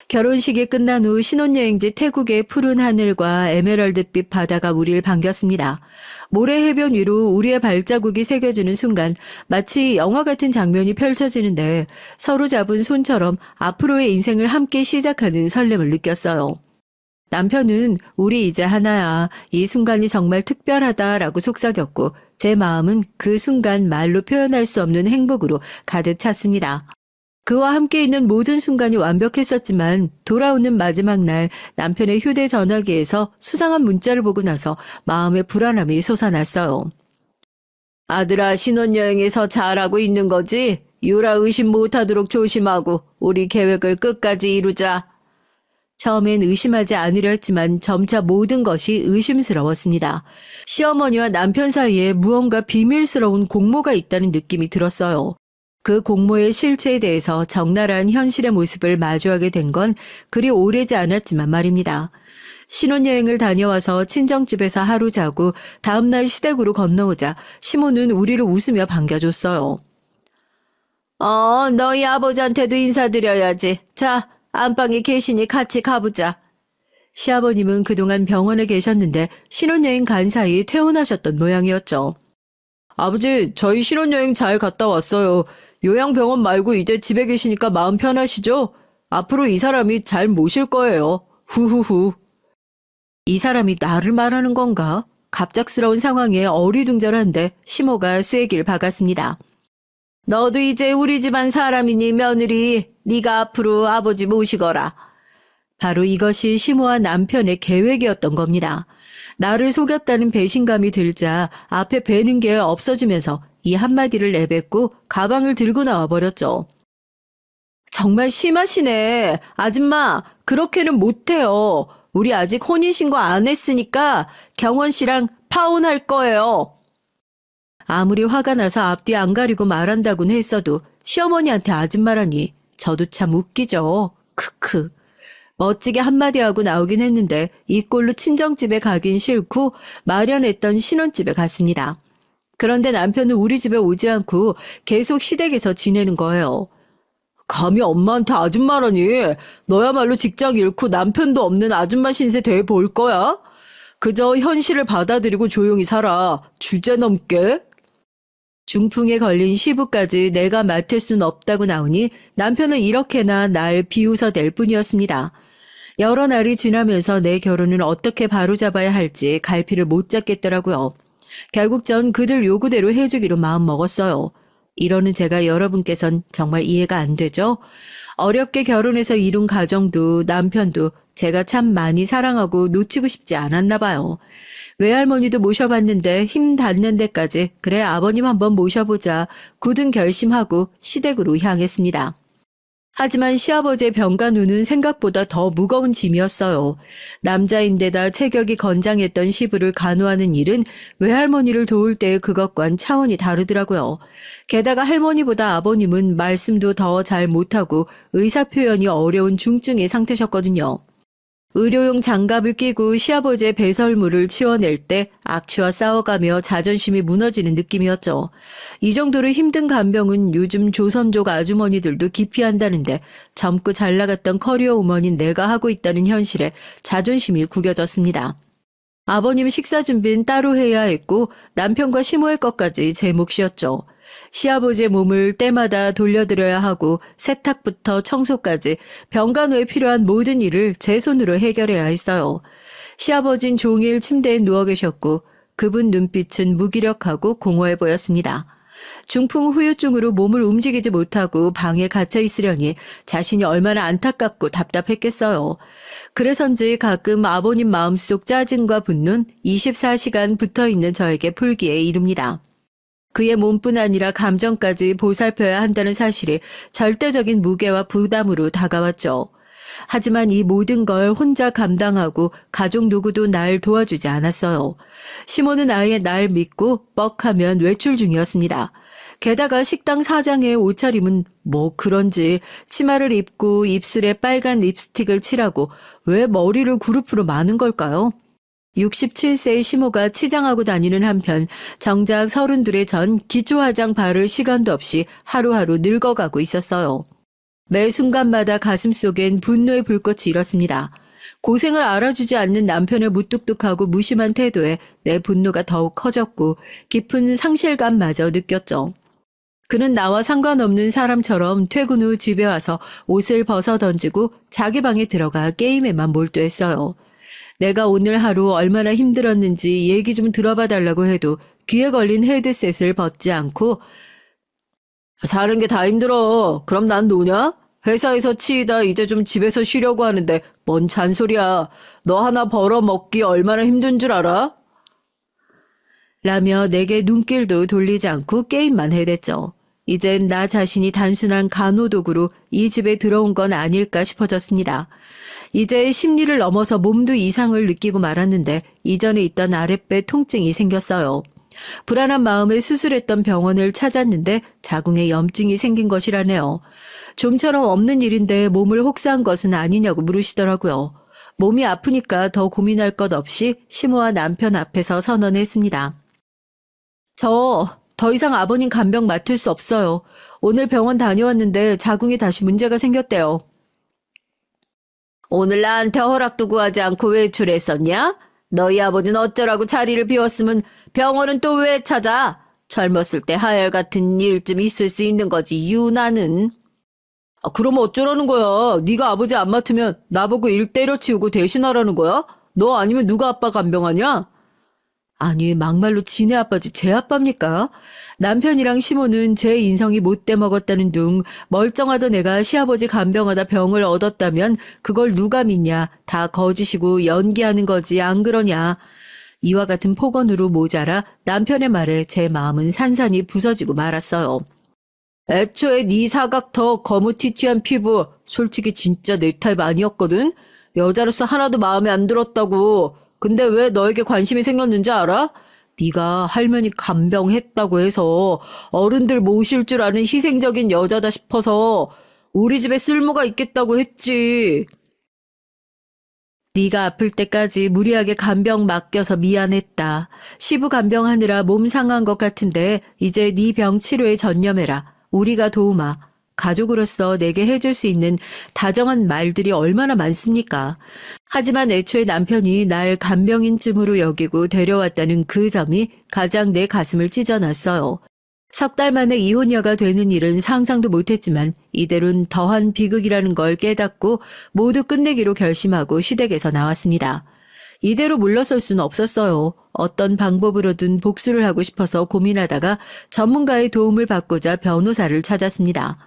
S1: 결혼식이 끝난 후 신혼여행지 태국의 푸른 하늘과 에메랄드빛 바다가 우리를 반겼습니다. 모래 해변 위로 우리의 발자국이 새겨지는 순간 마치 영화 같은 장면이 펼쳐지는데 서로 잡은 손처럼 앞으로의 인생을 함께 시작하는 설렘을 느꼈어요. 남편은 우리 이제 하나야. 이 순간이 정말 특별하다라고 속삭였고 제 마음은 그 순간 말로 표현할 수 없는 행복으로 가득 찼습니다. 그와 함께 있는 모든 순간이 완벽했었지만 돌아오는 마지막 날 남편의 휴대전화기에서 수상한 문자를 보고 나서 마음의 불안함이 솟아났어요. 아들아, 신혼여행에서 잘하고 있는 거지? 유라 의심 못하도록 조심하고 우리 계획을 끝까지 이루자. 처음엔 의심하지 않으려 했지만 점차 모든 것이 의심스러웠습니다. 시어머니와 남편 사이에 무언가 비밀스러운 공모가 있다는 느낌이 들었어요. 그 공모의 실체에 대해서 적나라한 현실의 모습을 마주하게 된 건 그리 오래지 않았지만 말입니다. 신혼여행을 다녀와서 친정집에서 하루 자고 다음날 시댁으로 건너오자 시모는 우리를 웃으며 반겨줬어요. 너희 아버지한테도 인사드려야지. 자, 안방에 계시니 같이 가보자. 시아버님은 그동안 병원에 계셨는데 신혼여행 간 사이 퇴원하셨던 모양이었죠. 아버지, 저희 신혼여행 잘 갔다 왔어요. 요양병원 말고 이제 집에 계시니까 마음 편하시죠? 앞으로 이 사람이 잘 모실 거예요. 후후후. 이 사람이 나를 말하는 건가? 갑작스러운 상황에 어리둥절한데 시모가 쐐기를 박았습니다. 너도 이제 우리 집안 사람이니 며느리, 네가 앞으로 아버지 모시거라. 바로 이것이 시모와 남편의 계획이었던 겁니다. 나를 속였다는 배신감이 들자 앞에 뵈는 게 없어지면서 이 한마디를 내뱉고 가방을 들고 나와버렸죠. 정말 심하시네. 아줌마, 그렇게는 못해요. 우리 아직 혼인신고 안 했으니까 경원 씨랑 파혼할 거예요. 아무리 화가 나서 앞뒤 안 가리고 말한다고는 했어도 시어머니한테 아줌마라니 저도 참 웃기죠. 크크. 멋지게 한마디 하고 나오긴 했는데 이 꼴로 친정집에 가긴 싫고 마련했던 신혼집에 갔습니다. 그런데 남편은 우리 집에 오지 않고 계속 시댁에서 지내는 거예요. 감히 엄마한테 아줌마라니. 너야말로 직장 잃고 남편도 없는 아줌마 신세 돼 볼 거야? 그저 현실을 받아들이고 조용히 살아. 주제 넘게. 중풍에 걸린 시부까지 내가 맡을 순 없다고 나오니 남편은 이렇게나 날 비웃어댈 뿐이었습니다. 여러 날이 지나면서 내 결혼은 어떻게 바로잡아야 할지 갈피를 못 잡겠더라고요. 결국 전 그들 요구대로 해주기로 마음먹었어요. 이러는 제가 여러분께선 정말 이해가 안 되죠? 어렵게 결혼해서 이룬 가정도 남편도 제가 참 많이 사랑하고 놓치고 싶지 않았나 봐요. 외할머니도 모셔봤는데 힘 닿는 데까지 그래 아버님 한번 모셔보자 굳은 결심하고 시댁으로 향했습니다. 하지만 시아버지의 병간호는 생각보다 더 무거운 짐이었어요. 남자인데다 체격이 건장했던 시부를 간호하는 일은 외할머니를 도울 때의 그것과는 차원이 다르더라고요. 게다가 할머니보다 아버님은 말씀도 더 잘 못하고 의사표현이 어려운 중증의 상태셨거든요. 의료용 장갑을 끼고 시아버지의 배설물을 치워낼 때 악취와 싸워가며 자존심이 무너지는 느낌이었죠. 이 정도로 힘든 간병은 요즘 조선족 아주머니들도 기피한다는데 젊고 잘 나갔던 커리어 우먼인 내가 하고 있다는 현실에 자존심이 구겨졌습니다. 아버님 식사 준비는 따로 해야 했고 남편과 시모의 것까지 제 몫이었죠. 시아버지의 몸을 때마다 돌려드려야 하고 세탁부터 청소까지 병간호에 필요한 모든 일을 제 손으로 해결해야 했어요. 시아버진 종일 침대에 누워 계셨고 그분 눈빛은 무기력하고 공허해 보였습니다. 중풍 후유증으로 몸을 움직이지 못하고 방에 갇혀 있으려니 자신이 얼마나 안타깝고 답답했겠어요. 그래서인지 가끔 아버님 마음속 짜증과 분노는 24시간 붙어있는 저에게 풀기에 이릅니다. 그의 몸뿐 아니라 감정까지 보살펴야 한다는 사실이 절대적인 무게와 부담으로 다가왔죠. 하지만 이 모든 걸 혼자 감당하고 가족 누구도 날 도와주지 않았어요. 시모는 아예 날 믿고 뻑하면 외출 중이었습니다. 게다가 식당 사장의 옷차림은 뭐 그런지 치마를 입고 입술에 빨간 립스틱을 칠하고 왜 머리를 그룹으로 마는 걸까요? 67세의 시모가 치장하고 다니는 한편 정작 32의 전 기초화장 바를 시간도 없이 하루하루 늙어가고 있었어요. 매 순간마다 가슴속엔 분노의 불꽃이 일었습니다. 고생을 알아주지 않는 남편의 무뚝뚝하고 무심한 태도에 내 분노가 더욱 커졌고 깊은 상실감마저 느꼈죠. 그는 나와 상관없는 사람처럼 퇴근 후 집에 와서 옷을 벗어 던지고 자기 방에 들어가 게임에만 몰두했어요. 내가 오늘 하루 얼마나 힘들었는지 얘기 좀 들어봐 달라고 해도 귀에 걸린 헤드셋을 벗지 않고 사는 게 다 힘들어. 그럼 난 노냐? 회사에서 치이다 이제 좀 집에서 쉬려고 하는데 뭔 잔소리야. 너 하나 벌어먹기 얼마나 힘든 줄 알아? 라며 내게 눈길도 돌리지 않고 게임만 해댔죠. 이젠 나 자신이 단순한 간호도구로 이 집에 들어온 건 아닐까 싶어졌습니다. 이제 심리를 넘어서 몸도 이상을 느끼고 말았는데 이전에 있던 아랫배 통증이 생겼어요. 불안한 마음에 수술했던 병원을 찾았는데 자궁에 염증이 생긴 것이라네요. 좀처럼 없는 일인데 몸을 혹사한 것은 아니냐고 물으시더라고요. 몸이 아프니까 더 고민할 것 없이 시모와 남편 앞에서 선언했습니다. 저 더 이상 아버님 간병 맡을 수 없어요. 오늘 병원 다녀왔는데 자궁에 다시 문제가 생겼대요. 오늘 나한테 허락도 구하지 않고 외출했었냐? 너희 아버지는 어쩌라고 자리를 비웠으면 병원은 또 왜 찾아? 젊었을 때 하열 같은 일쯤 있을 수 있는 거지 유나는. 그럼 어쩌라는 거야? 네가 아버지 안 맡으면 나보고 일 때려치우고 대신하라는 거야? 너 아니면 누가 아빠 간병하냐? 아니, 막말로 지네 아빠지 제 아빠입니까? 남편이랑 시모는 제 인성이 못돼 먹었다는 둥 멀쩡하던 애가 시아버지 간병하다 병을 얻었다면 그걸 누가 믿냐? 다 거짓이고 연기하는 거지 안 그러냐? 이와 같은 폭언으로 모자라 남편의 말에 제 마음은 산산이 부서지고 말았어요. 애초에 네 사각 더 거무튀튀한 피부 솔직히 진짜 내 타입 아니었거든? 여자로서 하나도 마음에 안 들었다고. 근데 왜 너에게 관심이 생겼는지 알아? 네가 할머니 간병했다고 해서 어른들 모실 줄 아는 희생적인 여자다 싶어서 우리 집에 쓸모가 있겠다고 했지. 네가 아플 때까지 무리하게 간병 맡겨서 미안했다. 시부 간병하느라 몸 상한 것 같은데 이제 네 병 치료에 전념해라. 우리가 도우마. 가족으로서 내게 해줄 수 있는 다정한 말들이 얼마나 많습니까? 하지만 애초에 남편이 날 간병인쯤으로 여기고 데려왔다는 그 점이 가장 내 가슴을 찢어놨어요. 석 달 만에 이혼녀가 되는 일은 상상도 못했지만 이대로는 더한 비극이라는 걸 깨닫고 모두 끝내기로 결심하고 시댁에서 나왔습니다. 이대로 물러설 수는 없었어요. 어떤 방법으로든 복수를 하고 싶어서 고민하다가 전문가의 도움을 받고자 변호사를 찾았습니다.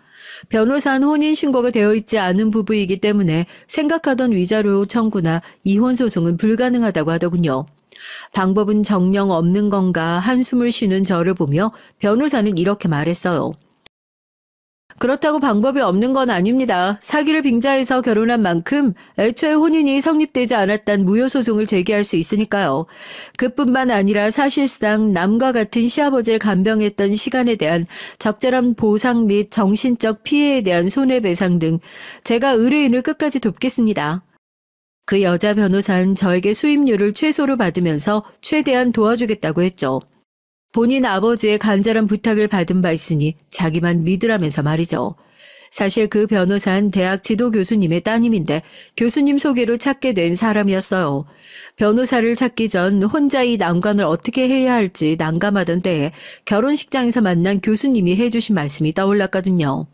S1: 변호사는 혼인신고가 되어 있지 않은 부부이기 때문에 생각하던 위자료 청구나 이혼 소송은 불가능하다고 하더군요. 방법은 정녕 없는 건가 한숨을 쉬는 저를 보며 변호사는 이렇게 말했어요. 그렇다고 방법이 없는 건 아닙니다. 사기를 빙자해서 결혼한 만큼 애초에 혼인이 성립되지 않았단 무효소송을 제기할 수 있으니까요. 그뿐만 아니라 사실상 남과 같은 시아버지를 간병했던 시간에 대한 적절한 보상 및 정신적 피해에 대한 손해배상 등 제가 의뢰인을 끝까지 돕겠습니다. 그 여자 변호사는 저에게 수임료를 최소로 받으면서 최대한 도와주겠다고 했죠. 본인 아버지의 간절한 부탁을 받은 바 있으니 자기만 믿으라면서 말이죠. 사실 그 변호사는 대학 지도 교수님의 따님인데 교수님 소개로 찾게 된 사람이었어요. 변호사를 찾기 전 혼자 이 난관을 어떻게 해야 할지 난감하던 때에 결혼식장에서 만난 교수님이 해주신 말씀이 떠올랐거든요.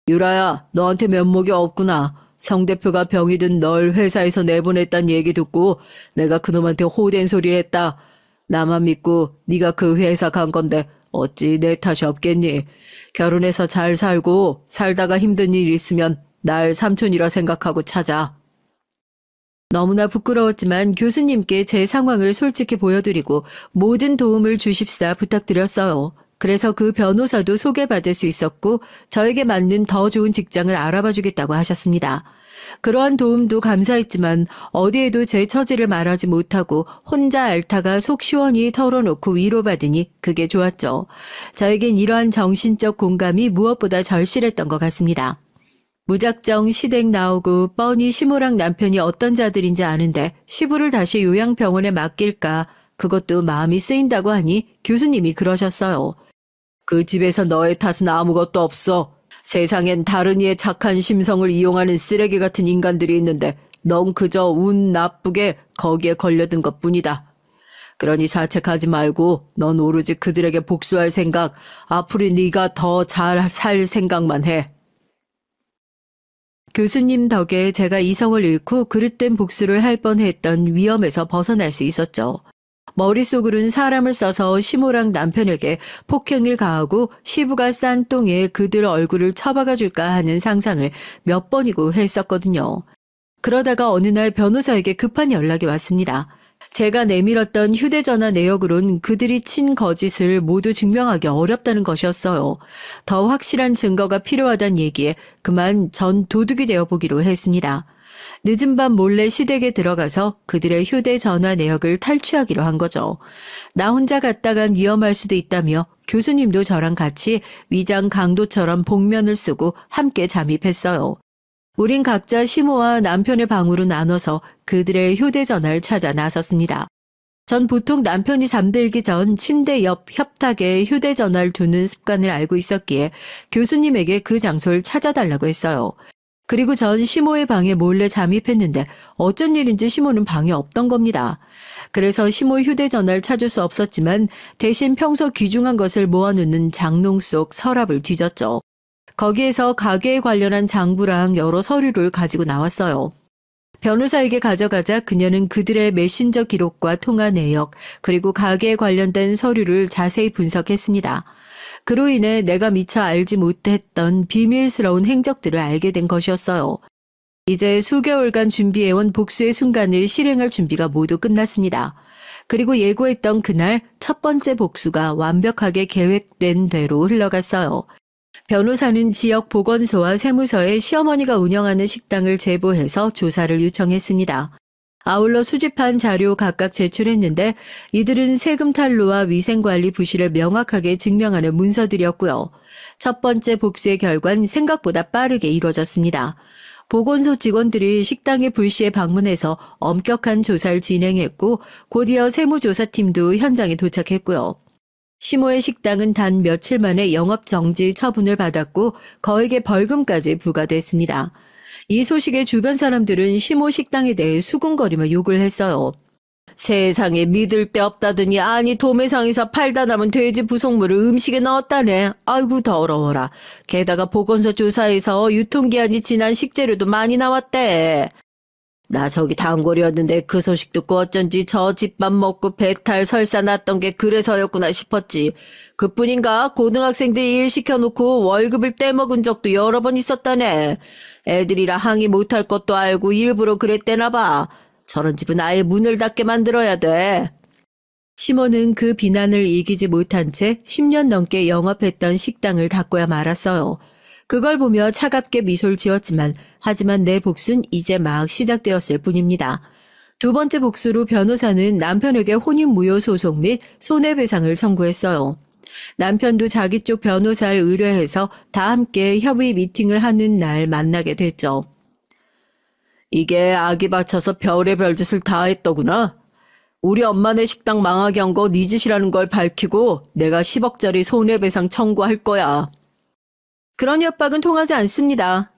S1: 유라야, 너한테 면목이 없구나. 성 대표가 병이 든 널 회사에서 내보냈단 얘기 듣고 내가 그놈한테 호된 소리 했다. 나만 믿고 네가 그 회사 간 건데 어찌 내 탓이 없겠니? 결혼해서 잘 살고 살다가 힘든 일 있으면 날 삼촌이라 생각하고 찾아. 너무나 부끄러웠지만 교수님께 제 상황을 솔직히 보여드리고 모든 도움을 주십사 부탁드렸어요. 그래서 그 변호사도 소개받을 수 있었고 저에게 맞는 더 좋은 직장을 알아봐 주겠다고 하셨습니다. 그러한 도움도 감사했지만 어디에도 제 처지를 말하지 못하고 혼자 앓다가 속 시원히 털어놓고 위로받으니 그게 좋았죠. 저에겐 이러한 정신적 공감이 무엇보다 절실했던 것 같습니다. 무작정 시댁 나오고 뻔히 시모랑 남편이 어떤 자들인지 아는데 시부를 다시 요양병원에 맡길까 그것도 마음이 쓰인다고 하니 교수님이 그러셨어요. 그 집에서 너의 탓은 아무것도 없어. 세상엔 다른 이의 착한 심성을 이용하는 쓰레기 같은 인간들이 있는데 넌 그저 운 나쁘게 거기에 걸려든 것뿐이다. 그러니 자책하지 말고 넌 오로지 그들에게 복수할 생각, 앞으로 네가 더 잘 살 생각만 해. 교수님 덕에 제가 이성을 잃고 그릇된 복수를 할 뻔했던 위험에서 벗어날 수 있었죠. 머릿속으로는 사람을 써서 시모랑 남편에게 폭행을 가하고 시부가 싼 똥에 그들 얼굴을 처박아 줄까 하는 상상을 몇 번이고 했었거든요. 그러다가 어느 날 변호사에게 급한 연락이 왔습니다. 제가 내밀었던 휴대전화 내역으론 그들이 친 거짓을 모두 증명하기 어렵다는 것이었어요. 더 확실한 증거가 필요하다는 얘기에 그만 전 도둑이 되어보기로 했습니다. 늦은 밤 몰래 시댁에 들어가서 그들의 휴대전화 내역을 탈취하기로 한 거죠. 나 혼자 갔다간 위험할 수도 있다며 교수님도 저랑 같이 위장 강도처럼 복면을 쓰고 함께 잠입했어요. 우린 각자 시모와 남편의 방으로 나눠서 그들의 휴대전화를 찾아 나섰습니다. 전 보통 남편이 잠들기 전 침대 옆 협탁에 휴대전화를 두는 습관을 알고 있었기에 교수님에게 그 장소를 찾아달라고 했어요. 그리고 전 시모의 방에 몰래 잠입했는데 어쩐 일인지 시모는 방에 없던 겁니다. 그래서 시모 휴대전화를 찾을 수 없었지만 대신 평소 귀중한 것을 모아놓는 장롱 속 서랍을 뒤졌죠. 거기에서 가게에 관련한 장부랑 여러 서류를 가지고 나왔어요. 변호사에게 가져가자 그녀는 그들의 메신저 기록과 통화 내역, 그리고 가게에 관련된 서류를 자세히 분석했습니다. 그로 인해 내가 미처 알지 못했던 비밀스러운 행적들을 알게 된 것이었어요. 이제 수개월간 준비해온 복수의 순간을 실행할 준비가 모두 끝났습니다. 그리고 예고했던 그날 첫 번째 복수가 완벽하게 계획된 대로 흘러갔어요. 변호사는 지역 보건소와 세무서에 시어머니가 운영하는 식당을 제보해서 조사를 요청했습니다. 아울러 수집한 자료 각각 제출했는데 이들은 세금 탈루와 위생관리 부실을 명확하게 증명하는 문서들이었고요. 첫 번째 복수의 결과는 생각보다 빠르게 이루어졌습니다. 보건소 직원들이 식당에 불시에 방문해서 엄격한 조사를 진행했고 곧이어 세무조사팀도 현장에 도착했고요. 시모의 식당은 단 며칠 만에 영업정지 처분을 받았고 거액의 벌금까지 부과됐습니다. 이 소식에 주변 사람들은 시모 식당에 대해 수군거리며 욕을 했어요. 세상에 믿을 데 없다더니 아니 도매상에서 팔다 남은 돼지 부속물을 음식에 넣었다네. 아이고 더러워라. 게다가 보건소 조사에서 유통기한이 지난 식재료도 많이 나왔대. 나 저기 단골이었는데 그 소식 듣고 어쩐지 저 집밥 먹고 배탈 설사 났던 게 그래서였구나 싶었지. 그뿐인가 고등학생들이 일 시켜놓고 월급을 떼먹은 적도 여러 번 있었다네. 애들이라 항의 못할 것도 알고 일부러 그랬대나 봐. 저런 집은 아예 문을 닫게 만들어야 돼. 시모는 그 비난을 이기지 못한 채 10년 넘게 영업했던 식당을 닫고야 말았어요. 그걸 보며 차갑게 미소를 지었지만 하지만 내 복수는 이제 막 시작되었을 뿐입니다. 두 번째 복수로 변호사는 남편에게 혼인무효 소송 및 손해배상을 청구했어요. 남편도 자기 쪽 변호사를 의뢰해서 다 함께 협의 미팅을 하는 날 만나게 됐죠. 이게 아기 받쳐서 별의 별짓을 다 했더구나. 우리 엄마네 식당 망하게 한 거 네 짓이라는 걸 밝히고 내가 10억짜리 손해배상 청구할 거야. 그런 협박은 통하지 않습니다.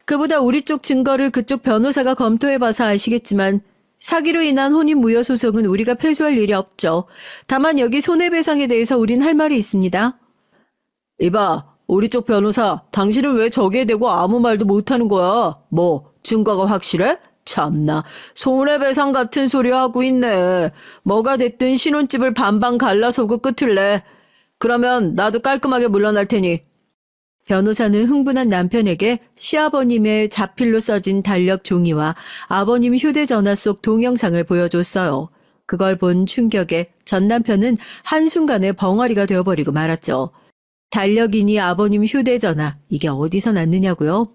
S1: 그보다 우리 쪽 증거를 그쪽 변호사가 검토해봐서 아시겠지만 사기로 인한 혼인무효 소송은 우리가 패소할 일이 없죠. 다만 여기 손해배상에 대해서 우린 할 말이 있습니다. 이봐, 우리 쪽 변호사, 당신은 왜 저기에 대고 아무 말도 못하는 거야? 뭐, 증거가 확실해? 참나, 손해배상 같은 소리 하고 있네. 뭐가 됐든 신혼집을 반반 갈라서고 끝을 내. 그러면 나도 깔끔하게 물러날 테니. 변호사는 흥분한 남편에게 시아버님의 자필로 써진 달력 종이와 아버님 휴대전화 속 동영상을 보여줬어요. 그걸 본 충격에 전 남편은 한순간에 벙어리가 되어버리고 말았죠. 달력이니 아버님 휴대전화, 이게 어디서 났느냐고요?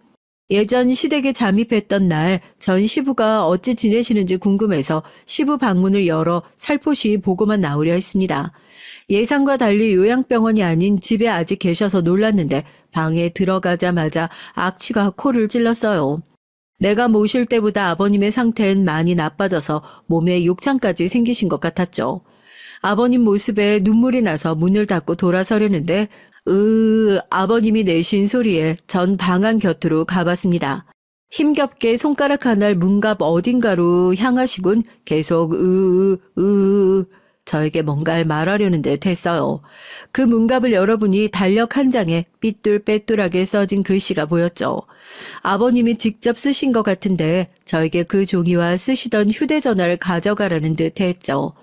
S1: 예전 시댁에 잠입했던 날 전 시부가 어찌 지내시는지 궁금해서 시부 방문을 열어 살포시 보고만 나오려 했습니다. 예상과 달리 요양병원이 아닌 집에 아직 계셔서 놀랐는데 방에 들어가자마자 악취가 코를 찔렀어요. 내가 모실 때보다 아버님의 상태는 많이 나빠져서 몸에 욕창까지 생기신 것 같았죠. 아버님 모습에 눈물이 나서 문을 닫고 돌아서려는데 아버님이 내신 소리에 전 방안 곁으로 가봤습니다. 힘겹게 손가락 하나를 문갑 어딘가로 향하시곤 계속 저에게 뭔가를 말하려는 듯 했어요. 그 문갑을 열어보니 달력 한 장에 삐뚤빼뚤하게 써진 글씨가 보였죠. 아버님이 직접 쓰신 것 같은데 저에게 그 종이와 쓰시던 휴대전화를 가져가라는 듯 했죠.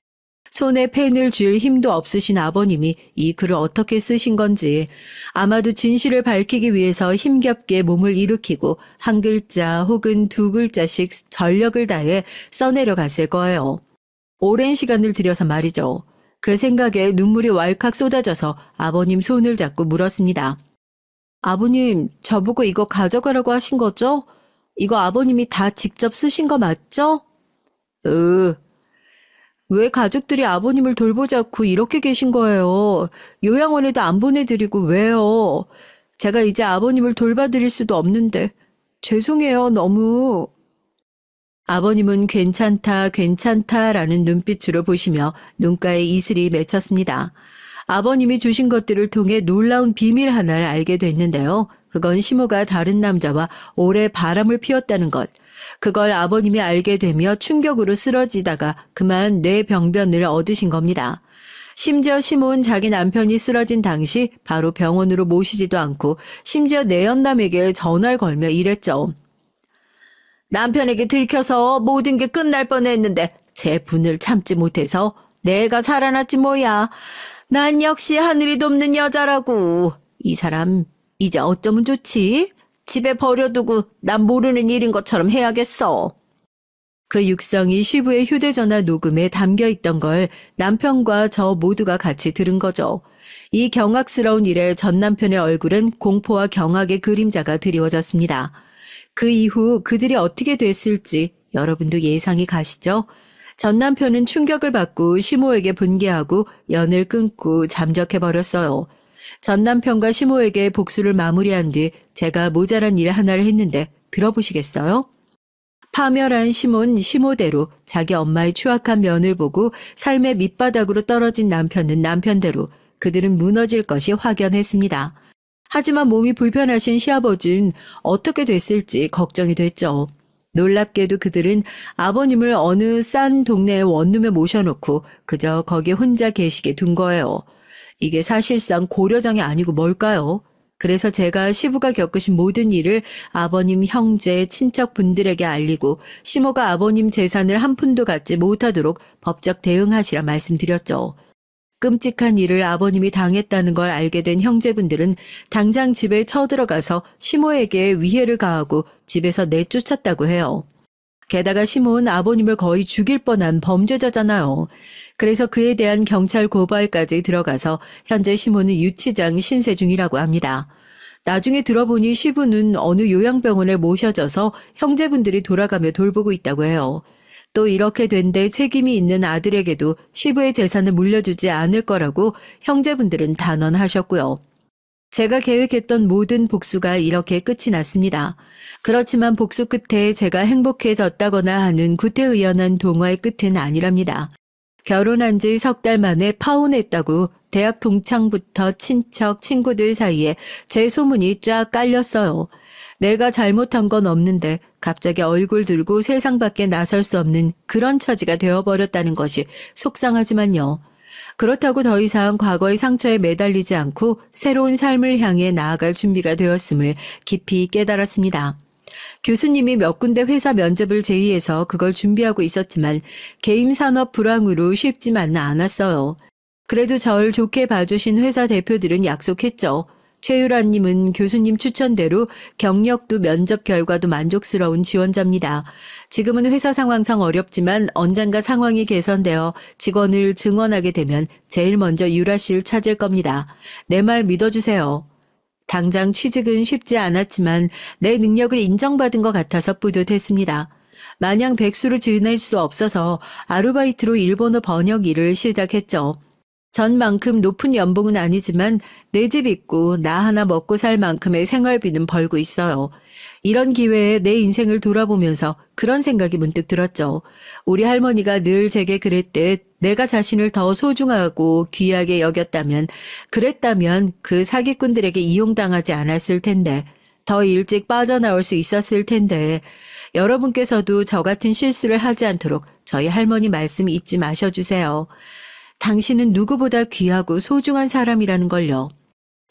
S1: 손에 펜을 쥘 힘도 없으신 아버님이 이 글을 어떻게 쓰신 건지 아마도 진실을 밝히기 위해서 힘겹게 몸을 일으키고 한 글자 혹은 두 글자씩 전력을 다해 써내려갔을 거예요. 오랜 시간을 들여서 말이죠. 그 생각에 눈물이 왈칵 쏟아져서 아버님 손을 잡고 물었습니다. 아버님, 저보고 이거 가져가라고 하신 거죠? 이거 아버님이 다 직접 쓰신 거 맞죠? 왜 가족들이 아버님을 돌보지 않고 이렇게 계신 거예요? 요양원에도 안 보내드리고 왜요? 제가 이제 아버님을 돌봐드릴 수도 없는데 죄송해요, 너무. 아버님은 괜찮다라는 눈빛으로 보시며 눈가에 이슬이 맺혔습니다. 아버님이 주신 것들을 통해 놀라운 비밀 하나를 알게 됐는데요. 그건 시모가 다른 남자와 오래 바람을 피웠다는 것. 그걸 아버님이 알게 되며 충격으로 쓰러지다가 그만 뇌병변을 얻으신 겁니다. 심지어 시모는 자기 남편이 쓰러진 당시 바로 병원으로 모시지도 않고 심지어 내연남에게 전화를 걸며 이랬죠. 남편에게 들켜서 모든 게 끝날 뻔했는데 제 분을 참지 못해서 내가 살아났지 뭐야. 난 역시 하늘이 돕는 여자라고. 이 사람 이제 어쩌면 좋지? 집에 버려두고 난 모르는 일인 것처럼 해야겠어. 그 육성이 시부의 휴대전화 녹음에 담겨 있던 걸 남편과 저 모두가 같이 들은 거죠. 이 경악스러운 일에 전 남편의 얼굴은 공포와 경악의 그림자가 드리워졌습니다. 그 이후 그들이 어떻게 됐을지 여러분도 예상이 가시죠? 전 남편은 충격을 받고 시모에게 분개하고 연을 끊고 잠적해버렸어요. 전 남편과 시모에게 복수를 마무리한 뒤 제가 모자란 일 하나를 했는데 들어보시겠어요? 파멸한 시몬 시모대로 자기 엄마의 추악한 면을 보고 삶의 밑바닥으로 떨어진 남편은 남편대로 그들은 무너질 것이 확연했습니다. 하지만 몸이 불편하신 시아버지는 어떻게 됐을지 걱정이 됐죠. 놀랍게도 그들은 아버님을 어느 싼 동네의 원룸에 모셔놓고 그저 거기 혼자 계시게 둔 거예요. 이게 사실상 고려장이 아니고 뭘까요? 그래서 제가 시부가 겪으신 모든 일을 아버님 형제, 친척분들에게 알리고 시모가 아버님 재산을 한 푼도 갖지 못하도록 법적 대응하시라 말씀드렸죠. 끔찍한 일을 아버님이 당했다는 걸 알게 된 형제분들은 당장 집에 쳐들어가서 시모에게 위해를 가하고 집에서 내쫓았다고 해요. 게다가 시모는 아버님을 거의 죽일 뻔한 범죄자잖아요. 그래서 그에 대한 경찰 고발까지 들어가서 현재 시모는 유치장 신세 중이라고 합니다. 나중에 들어보니 시부는 어느 요양병원에 모셔져서 형제분들이 돌아가며 돌보고 있다고 해요. 또 이렇게 된 데 책임이 있는 아들에게도 시부의 재산을 물려주지 않을 거라고 형제분들은 단언하셨고요. 제가 계획했던 모든 복수가 이렇게 끝이 났습니다. 그렇지만 복수 끝에 제가 행복해졌다거나 하는 구태의연한 동화의 끝은 아니랍니다. 결혼한 지 석 달 만에 파혼했다고 대학 동창부터 친척, 친구들 사이에 제 소문이 쫙 깔렸어요. 내가 잘못한 건 없는데 갑자기 얼굴 들고 세상 밖에 나설 수 없는 그런 처지가 되어버렸다는 것이 속상하지만요. 그렇다고 더 이상 과거의 상처에 매달리지 않고 새로운 삶을 향해 나아갈 준비가 되었음을 깊이 깨달았습니다. 교수님이 몇 군데 회사 면접을 제의해서 그걸 준비하고 있었지만 게임산업 불황으로 쉽지만은 않았어요. 그래도 절 좋게 봐주신 회사 대표들은 약속했죠. 최유라님은 교수님 추천대로 경력도 면접 결과도 만족스러운 지원자입니다. 지금은 회사 상황상 어렵지만 언젠가 상황이 개선되어 직원을 증원하게 되면 제일 먼저 유라 씨를 찾을 겁니다. 내 말 믿어주세요. 당장 취직은 쉽지 않았지만 내 능력을 인정받은 것 같아서 뿌듯했습니다. 마냥 백수로 지낼 수 없어서 아르바이트로 일본어 번역 일을 시작했죠. 전만큼 높은 연봉은 아니지만 내 집 있고 나 하나 먹고 살 만큼의 생활비는 벌고 있어요. 이런 기회에 내 인생을 돌아보면서 그런 생각이 문득 들었죠. 우리 할머니가 늘 제게 그랬듯 내가 자신을 더 소중하고 귀하게 그랬다면 그 사기꾼들에게 이용당하지 않았을 텐데, 더 일찍 빠져나올 수 있었을 텐데, 여러분께서도 저 같은 실수를 하지 않도록 저희 할머니 말씀 잊지 마셔주세요. 당신은 누구보다 귀하고 소중한 사람이라는 걸요.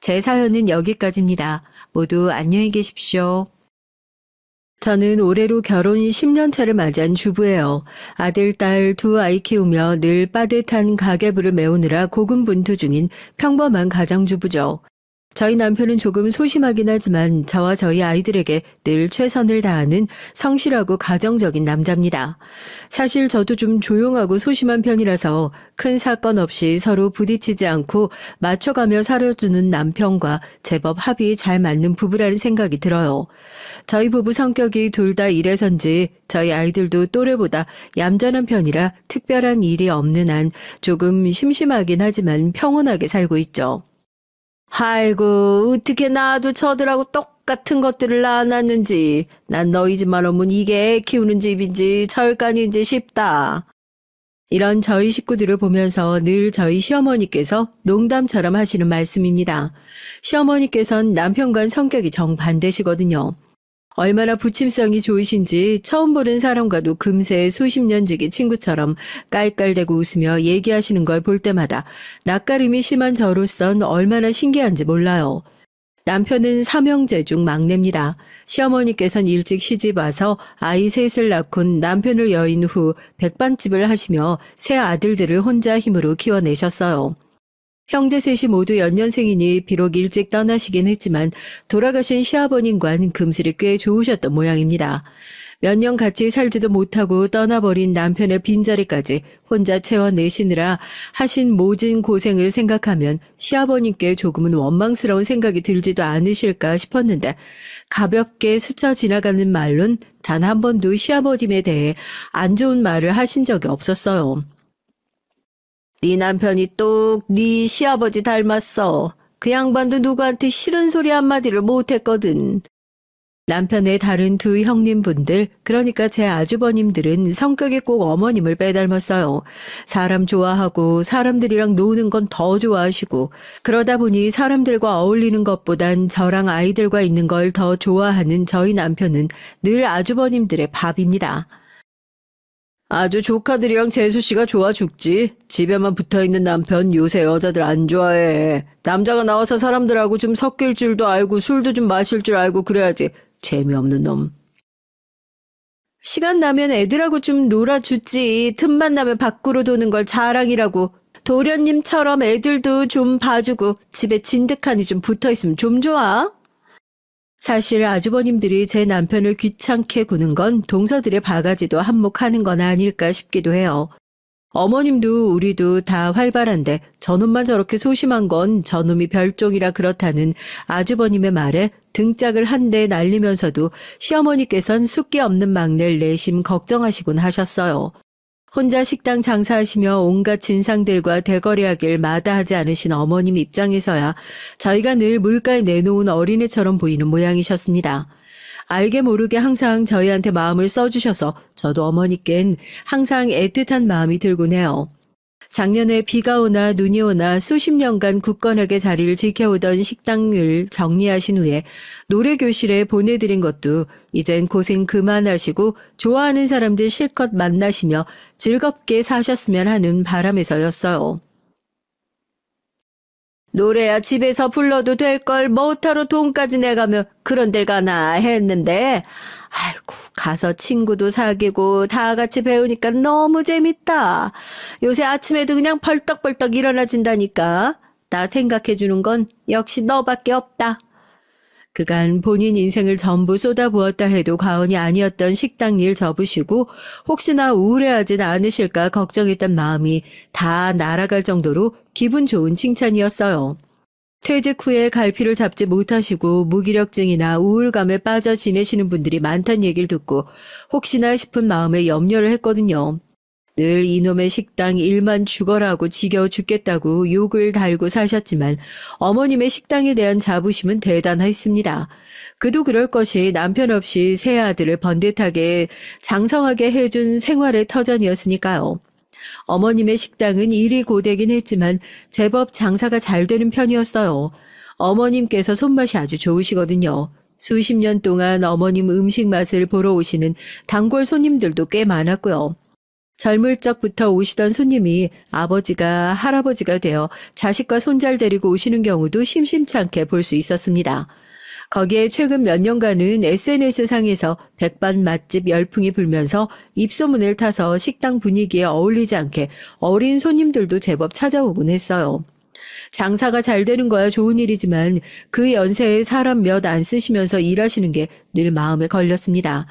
S1: 제 사연은 여기까지입니다. 모두 안녕히 계십시오. 저는 올해로 결혼 10년 차를 맞이한 주부예요. 아들, 딸 두 아이 키우며 늘 빠듯한 가계부를 메우느라 고군분투 중인 평범한 가정주부죠. 저희 남편은 조금 소심하긴 하지만 저와 저희 아이들에게 늘 최선을 다하는 성실하고 가정적인 남자입니다. 사실 저도 좀 조용하고 소심한 편이라서 큰 사건 없이 서로 부딪히지 않고 맞춰가며 살아주는 남편과 제법 합이 잘 맞는 부부라는 생각이 들어요. 저희 부부 성격이 둘 다 이래선지 저희 아이들도 또래보다 얌전한 편이라 특별한 일이 없는 한 조금 심심하긴 하지만 평온하게 살고 있죠. 아이고, 어떻게 나도 저들하고 똑같은 것들을 낳아놨는지. 난 너희 집만 오면 이게 애 키우는 집인지 철간인지 싶다. 이런 저희 식구들을 보면서 늘 저희 시어머니께서 농담처럼 하시는 말씀입니다. 시어머니께서는 남편과는 성격이 정반대시거든요. 얼마나 부침성이 좋으신지 처음 보는 사람과도 금세 수십 년 지기 친구처럼 깔깔대고 웃으며 얘기하시는 걸 볼 때마다 낯가림이 심한 저로선 얼마나 신기한지 몰라요. 남편은 삼형제 중 막내입니다. 시어머니께서는 일찍 시집 와서 아이 셋을 낳곤 남편을 여인 후 백반집을 하시며 세 아들들을 혼자 힘으로 키워내셨어요. 형제 셋이 모두 연년생이니 비록 일찍 떠나시긴 했지만 돌아가신 시아버님과는 금슬이 꽤 좋으셨던 모양입니다. 몇 년 같이 살지도 못하고 떠나버린 남편의 빈자리까지 혼자 채워내시느라 하신 모진 고생을 생각하면 시아버님께 조금은 원망스러운 생각이 들지도 않으실까 싶었는데 가볍게 스쳐 지나가는 말론 단 한 번도 시아버님에 대해 안 좋은 말을 하신 적이 없었어요. 네 남편이 똑 네 시아버지 닮았어. 그 양반도 누구한테 싫은 소리 한마디를 못했거든. 남편의 다른 두 형님분들, 그러니까 제 아주버님들은 성격이 꼭 어머님을 빼닮았어요. 사람 좋아하고 사람들이랑 노는 건 더 좋아하시고 그러다 보니 사람들과 어울리는 것보단 저랑 아이들과 있는 걸 더 좋아하는 저희 남편은 늘 아주버님들의 밥입니다. 아주 조카들이랑 재수씨가 좋아 죽지. 집에만 붙어있는 남편 요새 여자들 안 좋아해. 남자가 나와서 사람들하고 좀 섞일 줄도 알고 술도 좀 마실 줄 알고 그래야지. 재미없는 놈. 시간 나면 애들하고 좀 놀아주지. 틈만 나면 밖으로 도는 걸 자랑이라고. 도련님처럼 애들도 좀 봐주고 집에 진득하니 좀 붙어있으면 좀 좋아. 사실 아주버님들이 제 남편을 귀찮게 구는 건 동서들의 바가지도 한몫하는 건 아닐까 싶기도 해요. 어머님도 우리도 다 활발한데 저놈만 저렇게 소심한 건 저놈이 별종이라 그렇다는 아주버님의 말에 등짝을 한 대 날리면서도 시어머니께선 숫기 없는 막내를 내심 걱정하시곤 하셨어요. 혼자 식당 장사하시며 온갖 진상들과 대거래하길 마다하지 않으신 어머님 입장에서야 저희가 늘 물가에 내놓은 어린애처럼 보이는 모양이셨습니다. 알게 모르게 항상 저희한테 마음을 써주셔서 저도 어머니께는 항상 애틋한 마음이 들곤 해요. 작년에 비가 오나 눈이 오나 수십 년간 굳건하게 자리를 지켜오던 식당을 정리하신 후에 노래교실에 보내드린 것도 이젠 고생 그만하시고 좋아하는 사람들 실컷 만나시며 즐겁게 사셨으면 하는 바람에서였어요. 노래야 집에서 불러도 될걸 뭐하러 돈까지 내가며 그런 데 가나 했는데 아이고 가서 친구도 사귀고 다 같이 배우니까 너무 재밌다. 요새 아침에도 그냥 벌떡벌떡 일어나진다니까. 나 생각해주는 건 역시 너밖에 없다. 그간 본인 인생을 전부 쏟아부었다 해도 과언이 아니었던 식당 일 접으시고 혹시나 우울해하진 않으실까 걱정했던 마음이 다 날아갈 정도로 기분 좋은 칭찬이었어요. 퇴직 후에 갈피를 잡지 못하시고 무기력증이나 우울감에 빠져 지내시는 분들이 많다는 얘기를 듣고 혹시나 싶은 마음에 염려를 했거든요. 늘 이놈의 식당 일만 죽어라 하고 지겨워 죽겠다고 욕을 달고 사셨지만 어머님의 식당에 대한 자부심은 대단했습니다. 그도 그럴 것이 남편 없이 세 아들을 번듯하게 장성하게 해준 생활의 터전이었으니까요. 어머님의 식당은 일이 고되긴 했지만 제법 장사가 잘 되는 편이었어요. 어머님께서 손맛이 아주 좋으시거든요. 수십 년 동안 어머님 음식 맛을 보러 오시는 단골 손님들도 꽤 많았고요. 젊을 적부터 오시던 손님이 아버지가 할아버지가 되어 자식과 손잘 데리고 오시는 경우도 심심찮게 볼 수 있었습니다. 거기에 최근 몇 년간은 SNS상에서 백반 맛집 열풍이 불면서 입소문을 타서 식당 분위기에 어울리지 않게 어린 손님들도 제법 찾아오곤 했어요. 장사가 잘 되는 거야 좋은 일이지만 그 연세에 사람 몇 안 쓰시면서 일하시는 게 늘 마음에 걸렸습니다.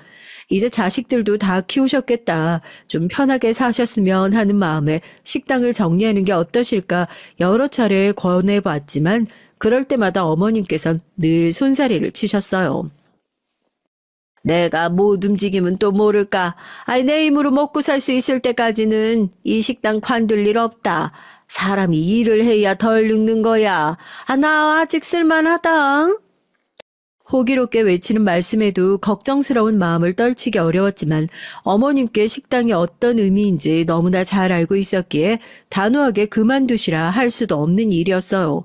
S1: 이제 자식들도 다 키우셨겠다. 좀 편하게 사셨으면 하는 마음에 식당을 정리하는 게 어떠실까 여러 차례 권해봤지만 그럴 때마다 어머님께선 늘 손사래를 치셨어요. 내가 못 움직이면 또 모를까. 아이 내 힘으로 먹고 살 수 있을 때까지는 이 식당 관둘 일 없다. 사람이 일을 해야 덜 늙는 거야. 나 아직 쓸만하다. 호기롭게 외치는 말씀에도 걱정스러운 마음을 떨치기 어려웠지만 어머님께 식당이 어떤 의미인지 너무나 잘 알고 있었기에 단호하게 그만두시라 할 수도 없는 일이었어요.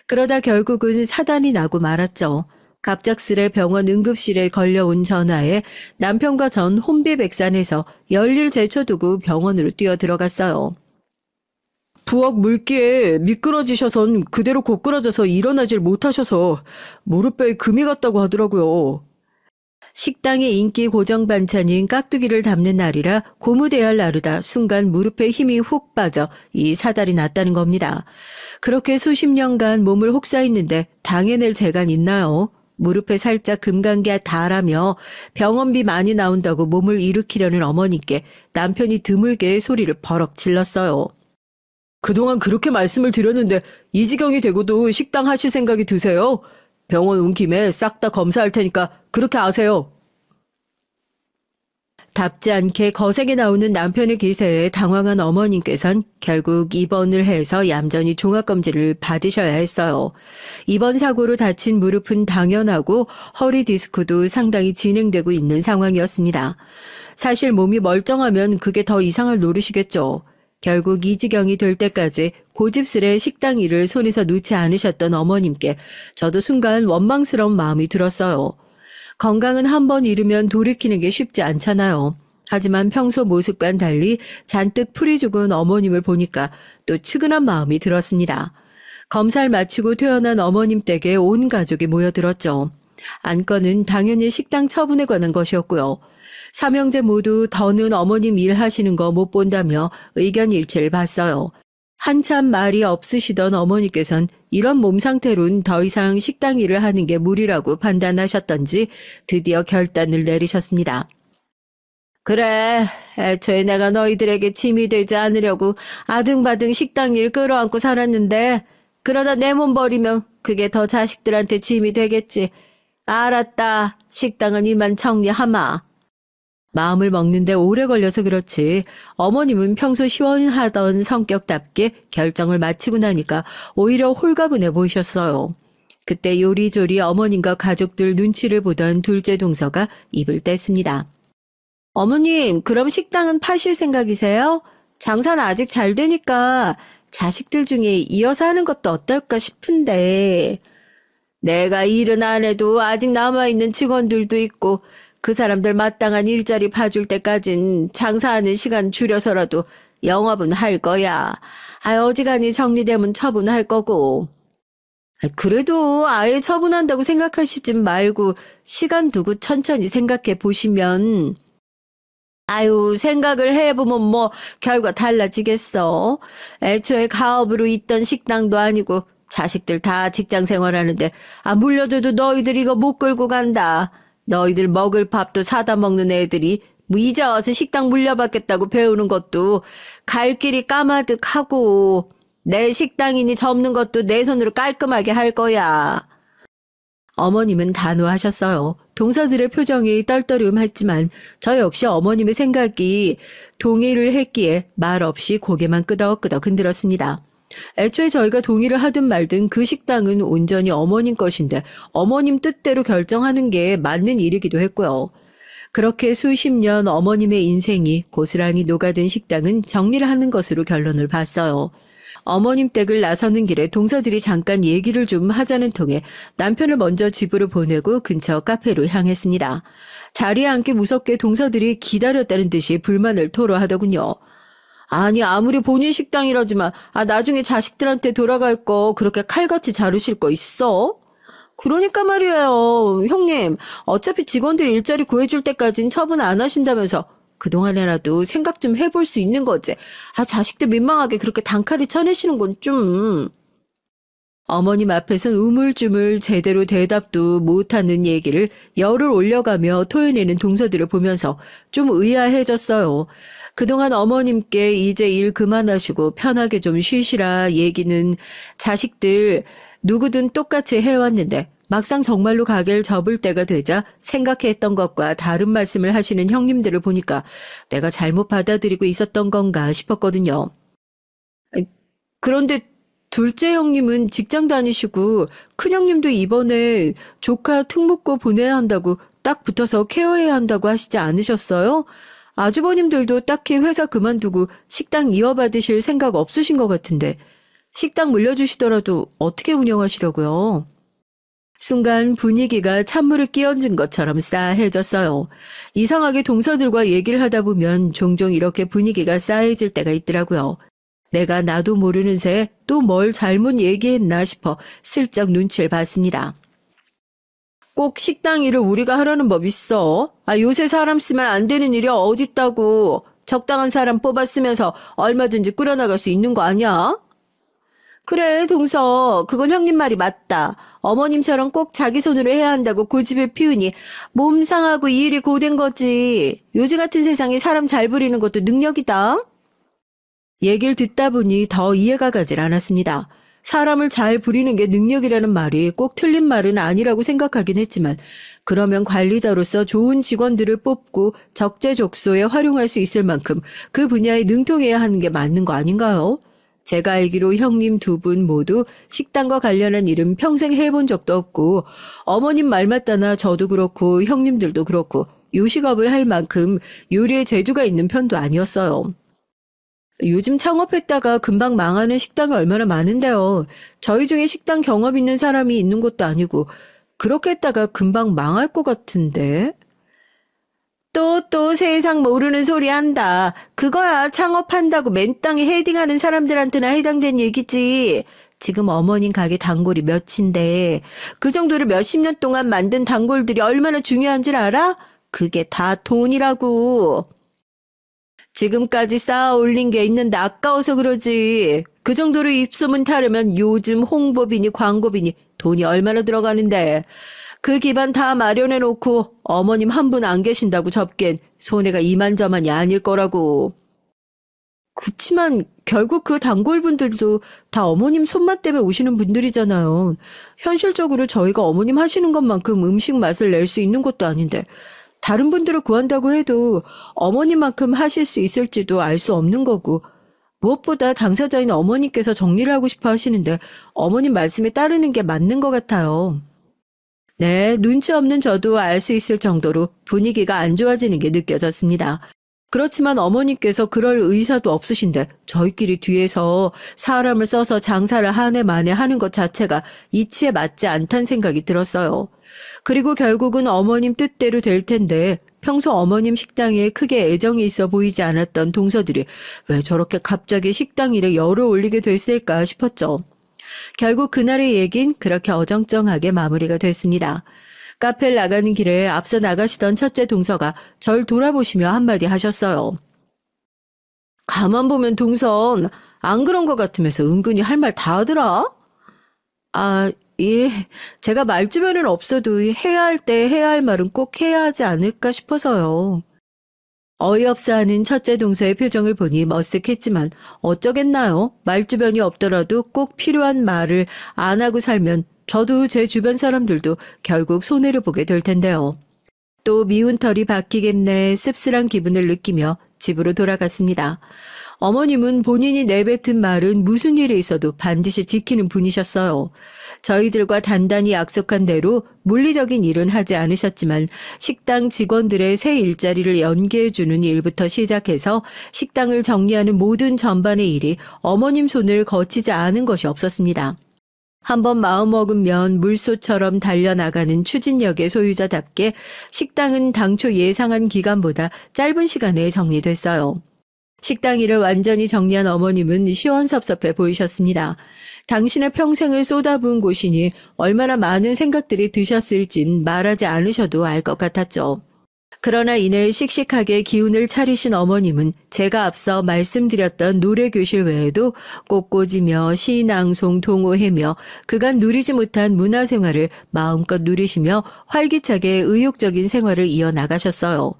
S1: 그러다 결국은 사단이 나고 말았죠. 갑작스레 병원 응급실에 걸려온 전화에 남편과 전 혼비백산해서 열일 제쳐두고 병원으로 뛰어 들어갔어요. 부엌 물기에 미끄러지셔선 그대로 고꾸라져서 일어나질 못하셔서 무릎에 금이 갔다고 하더라고요. 식당의 인기 고정 반찬인 깍두기를 담는 날이라 고무대야를 나르다 순간 무릎에 힘이 훅 빠져 이 사달이 났다는 겁니다. 그렇게 수십 년간 몸을 혹사했는데 당해낼 재간 있나요? 무릎에 살짝 금간게 다라며 병원비 많이 나온다고 몸을 일으키려는 어머니께 남편이 드물게 소리를 버럭 질렀어요. 그동안 그렇게 말씀을 드렸는데 이 지경이 되고도 식당 하실 생각이 드세요? 병원 온 김에 싹 다 검사할 테니까 그렇게 아세요. 답지 않게 거세게 나오는 남편의 기세에 당황한 어머님께선 결국 입원을 해서 얌전히 종합검진을 받으셔야 했어요. 이번 사고로 다친 무릎은 당연하고 허리 디스크도 상당히 진행되고 있는 상황이었습니다. 사실 몸이 멀쩡하면 그게 더 이상할 노릇이겠죠. 결국 이 지경이 될 때까지 고집스레 식당 일을 손에서 놓지 않으셨던 어머님께 저도 순간 원망스러운 마음이 들었어요. 건강은 한 번 잃으면 돌이키는 게 쉽지 않잖아요. 하지만 평소 모습과는 달리 잔뜩 풀이 죽은 어머님을 보니까 또 측은한 마음이 들었습니다. 검사를 마치고 퇴원한 어머님 댁에 온 가족이 모여들었죠. 안건은 당연히 식당 처분에 관한 것이었고요. 삼형제 모두 더는 어머님 일하시는 거 못 본다며 의견 일치를 봤어요. 한참 말이 없으시던 어머니께선 이런 몸 상태로는 더 이상 식당 일을 하는 게 무리라고 판단하셨던지 드디어 결단을 내리셨습니다. 그래, 애초에 내가 너희들에게 짐이 되지 않으려고 아등바등 식당 일 끌어안고 살았는데 그러다 내 몸 버리면 그게 더 자식들한테 짐이 되겠지. 알았다. 식당은 이만 정리하마. 마음을 먹는데 오래 걸려서 그렇지 어머님은 평소 시원하던 성격답게 결정을 마치고 나니까 오히려 홀가분해 보이셨어요. 그때 요리조리 어머님과 가족들 눈치를 보던 둘째 동서가 입을 뗐습니다. 어머님, 그럼 식당은 파실 생각이세요? 장사는 아직 잘 되니까 자식들 중에 이어서 하는 것도 어떨까 싶은데. 내가 일은 안 해도 아직 남아있는 직원들도 있고 그 사람들 마땅한 일자리 봐줄 때까진 장사하는 시간 줄여서라도 영업은 할 거야. 어지간히 정리되면 처분할 거고. 그래도 아예 처분한다고 생각하시지 말고 시간 두고 천천히 생각해 보시면. 생각을 해보면 뭐 결과 달라지겠어. 애초에 가업으로 있던 식당도 아니고 자식들 다 직장 생활하는데 물려줘도 너희들 이거 못 끌고 간다. 너희들 먹을 밥도 사다 먹는 애들이 뭐 이제 와서 식당 물려받겠다고 배우는 것도 갈 길이 까마득하고 내 식당이니 접는 것도 내 손으로 깔끔하게 할 거야. 어머님은 단호하셨어요. 동서들의 표정이 떨떠름했지만 저 역시 어머님의 생각이 동의를 했기에 말 없이 고개만 끄덕끄덕 흔들었습니다. 애초에 저희가 동의를 하든 말든 그 식당은 온전히 어머님 것인데 어머님 뜻대로 결정하는 게 맞는 일이기도 했고요. 그렇게 수십 년 어머님의 인생이 고스란히 녹아든 식당은 정리를 하는 것으로 결론을 봤어요. 어머님 댁을 나서는 길에 동서들이 잠깐 얘기를 좀 하자는 통에 남편을 먼저 집으로 보내고 근처 카페로 향했습니다. 자리에 앉기 무섭게 동서들이 기다렸다는 듯이 불만을 토로하더군요. 아니 아무리 본인 식당이라지만 나중에 자식들한테 돌아갈 거 그렇게 칼같이 자르실 거 있어? 그러니까 말이에요. 형님 어차피 직원들 일자리 구해줄 때까진 처분 안 하신다면서 그동안에라도 생각 좀 해볼 수 있는 거지. 자식들 민망하게 그렇게 단칼이 쳐내시는 건 좀. 어머님 앞에선 우물쭈물 제대로 대답도 못하는 얘기를 열을 올려가며 토해내는 동서들을 보면서 좀 의아해졌어요. 그동안 어머님께 이제 일 그만하시고 편하게 좀 쉬시라 얘기는 자식들 누구든 똑같이 해왔는데 막상 정말로 가게를 접을 때가 되자 생각했던 것과 다른 말씀을 하시는 형님들을 보니까 내가 잘못 받아들이고 있었던 건가 싶었거든요. 그런데 둘째 형님은 직장 다니시고 큰형님도 이번에 조카 특목고 보내야 한다고 딱 붙어서 케어해야 한다고 하시지 않으셨어요? 아주버님들도 딱히 회사 그만두고 식당 이어받으실 생각 없으신 것 같은데 식당 물려주시더라도 어떻게 운영하시려고요? 순간 분위기가 찬물을 끼얹은 것처럼 싸해졌어요. 이상하게 동서들과 얘기를 하다 보면 종종 이렇게 분위기가 싸해질 때가 있더라고요. 내가 나도 모르는 새 또 뭘 잘못 얘기했나 싶어 슬쩍 눈치를 봤습니다. 꼭 식당 일을 우리가 하라는 법 있어? 요새 사람 쓰면 안 되는 일이 어딨다고. 적당한 사람 뽑았으면서 얼마든지 꾸려나갈 수 있는 거 아니야? 그래, 동서. 그건 형님 말이 맞다. 어머님처럼 꼭 자기 손으로 해야 한다고 고집을 피우니 몸 상하고 이 일이 고된 거지. 요즘 같은 세상에 사람 잘 부리는 것도 능력이다. 얘기를 듣다 보니 더 이해가 가질 않았습니다. 사람을 잘 부리는 게 능력이라는 말이 꼭 틀린 말은 아니라고 생각하긴 했지만 그러면 관리자로서 좋은 직원들을 뽑고 적재적소에 활용할 수 있을 만큼 그 분야에 능통해야 하는 게 맞는 거 아닌가요? 제가 알기로 형님 두 분 모두 식당과 관련한 일은 평생 해본 적도 없고 어머님 말 맞다나 저도 그렇고 형님들도 그렇고 요식업을 할 만큼 요리에 재주가 있는 편도 아니었어요. 요즘 창업했다가 금방 망하는 식당이 얼마나 많은데요. 저희 중에 식당 경험 있는 사람이 있는 것도 아니고 그렇게 했다가 금방 망할 것 같은데. 또 세상 모르는 소리 한다. 그거야 창업한다고 맨땅에 헤딩하는 사람들한테나 해당된 얘기지. 지금 어머님 가게 단골이 몇인데 그 정도로 몇십 년 동안 만든 단골들이 얼마나 중요한 줄 알아? 그게 다 돈이라고. 지금까지 쌓아 올린 게 있는데 아까워서 그러지. 그 정도로 입소문 타려면 요즘 홍보비니 광고비니 돈이 얼마나 들어가는데. 그 기반 다 마련해 놓고 어머님 한 분 안 계신다고 접기엔 손해가 이만저만이 아닐 거라고. 그치만 결국 그 단골분들도 다 어머님 손맛 때문에 오시는 분들이잖아요. 현실적으로 저희가 어머님 하시는 것만큼 음식 맛을 낼 수 있는 것도 아닌데 다른 분들을 구한다고 해도 어머님만큼 하실 수 있을지도 알 수 없는 거고 무엇보다 당사자인 어머님께서 정리를 하고 싶어 하시는데 어머님 말씀에 따르는 게 맞는 것 같아요. 네, 눈치 없는 저도 알 수 있을 정도로 분위기가 안 좋아지는 게 느껴졌습니다. 그렇지만 어머님께서 그럴 의사도 없으신데 저희끼리 뒤에서 사람을 써서 장사를 한 해 만에 하는 것 자체가 이치에 맞지 않다는 생각이 들었어요. 그리고 결국은 어머님 뜻대로 될 텐데 평소 어머님 식당에 크게 애정이 있어 보이지 않았던 동서들이 왜 저렇게 갑자기 식당 일에 열을 올리게 됐을까 싶었죠. 결국 그날의 얘긴 그렇게 어정쩡하게 마무리가 됐습니다. 카페를 나가는 길에 앞서 나가시던 첫째 동서가 절 돌아보시며 한마디 하셨어요. 가만 보면 동선 안 그런 것 같으면서 은근히 할 말 다 하더라? 예. 제가 말주변은 없어도 해야 할 때 해야 할 말은 꼭 해야 하지 않을까 싶어서요. 어이없어 하는 첫째 동서의 표정을 보니 머쓱했지만 어쩌겠나요? 말주변이 없더라도 꼭 필요한 말을 안 하고 살면 저도 제 주변 사람들도 결국 손해를 보게 될 텐데요. 또 미운 털이 박히겠네 씁쓸한 기분을 느끼며 집으로 돌아갔습니다. 어머님은 본인이 내뱉은 말은 무슨 일이 있어도 반드시 지키는 분이셨어요. 저희들과 단단히 약속한 대로 물리적인 일은 하지 않으셨지만 식당 직원들의 새 일자리를 연계해주는 일부터 시작해서 식당을 정리하는 모든 전반의 일이 어머님 손을 거치지 않은 것이 없었습니다. 한번 마음먹으면 물소처럼 달려나가는 추진력의 소유자답게 식당은 당초 예상한 기간보다 짧은 시간에 정리됐어요. 식당 일을 완전히 정리한 어머님은 시원섭섭해 보이셨습니다. 당신의 평생을 쏟아부은 곳이니 얼마나 많은 생각들이 드셨을진 말하지 않으셔도 알 것 같았죠. 그러나 이내 씩씩하게 기운을 차리신 어머님은 제가 앞서 말씀드렸던 노래교실 외에도 꽃꽂이며 시낭송 동호회며 그간 누리지 못한 문화생활을 마음껏 누리시며 활기차게 의욕적인 생활을 이어나가셨어요.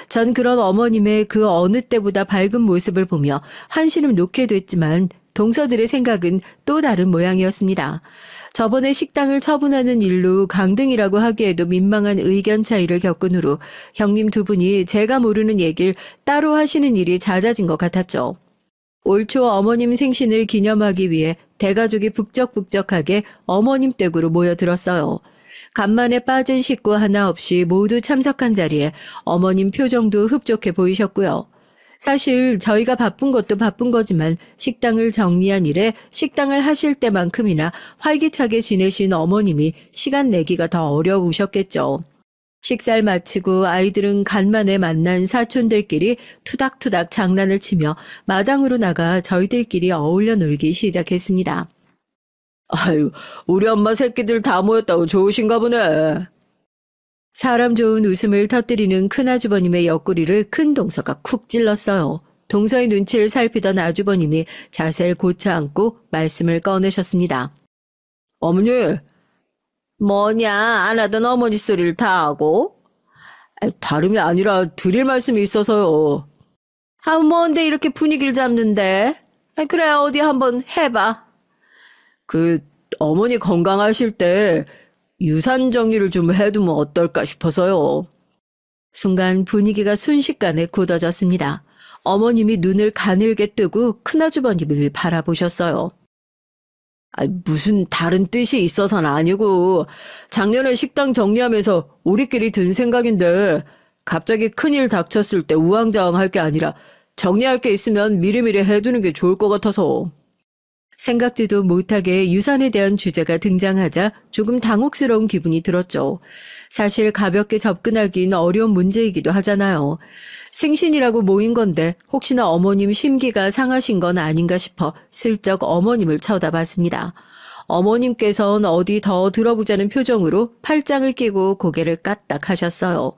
S1: 전 그런 어머님의 그 어느 때보다 밝은 모습을 보며 한시름 놓게 됐지만 동서들의 생각은 또 다른 모양이었습니다. 저번에 식당을 처분하는 일로 강등이라고 하기에도 민망한 의견 차이를 겪은 후로 형님 두 분이 제가 모르는 얘기를 따로 하시는 일이 잦아진 것 같았죠. 올 초 어머님 생신을 기념하기 위해 대가족이 북적북적하게 어머님 댁으로 모여들었어요. 간만에 빠진 식구 하나 없이 모두 참석한 자리에 어머님 표정도 흡족해 보이셨고요. 사실 저희가 바쁜 것도 바쁜 거지만 식당을 정리한 일에 식당을 하실 때만큼이나 활기차게 지내신 어머님이 시간 내기가 더 어려우셨겠죠. 식사를 마치고 아이들은 간만에 만난 사촌들끼리 투닥투닥 장난을 치며 마당으로 나가 저희들끼리 어울려 놀기 시작했습니다. 아유, 우리 엄마 새끼들 다 모였다고 좋으신가 보네. 사람 좋은 웃음을 터뜨리는 큰아주버님의 옆구리를 큰 동서가 쿡 찔렀어요. 동서의 눈치를 살피던 아주버님이 자세를 고쳐 앉고 말씀을 꺼내셨습니다. 어머니, 뭐냐, 안 하던 어머니 소리를 다 하고? 다름이 아니라 드릴 말씀이 있어서요. 뭔데 이렇게 분위기를 잡는데? 그래, 어디 한번 해봐. 어머니 건강하실 때 유산 정리를 좀 해두면 어떨까 싶어서요. 순간 분위기가 순식간에 굳어졌습니다. 어머님이 눈을 가늘게 뜨고 큰아주버님을 바라보셨어요. 무슨 다른 뜻이 있어서는 아니고 작년에 식당 정리하면서 우리끼리 든 생각인데 갑자기 큰일 닥쳤을 때 우왕좌왕할 게 아니라 정리할 게 있으면 미리미리 해두는 게 좋을 것 같아서. 생각지도 못하게 유산에 대한 주제가 등장하자 조금 당혹스러운 기분이 들었죠. 사실 가볍게 접근하긴 어려운 문제이기도 하잖아요. 생신이라고 모인 건데 혹시나 어머님 심기가 상하신 건 아닌가 싶어 슬쩍 어머님을 쳐다봤습니다. 어머님께서는 어디 더 들어보자는 표정으로 팔짱을 끼고 고개를 까딱 하셨어요.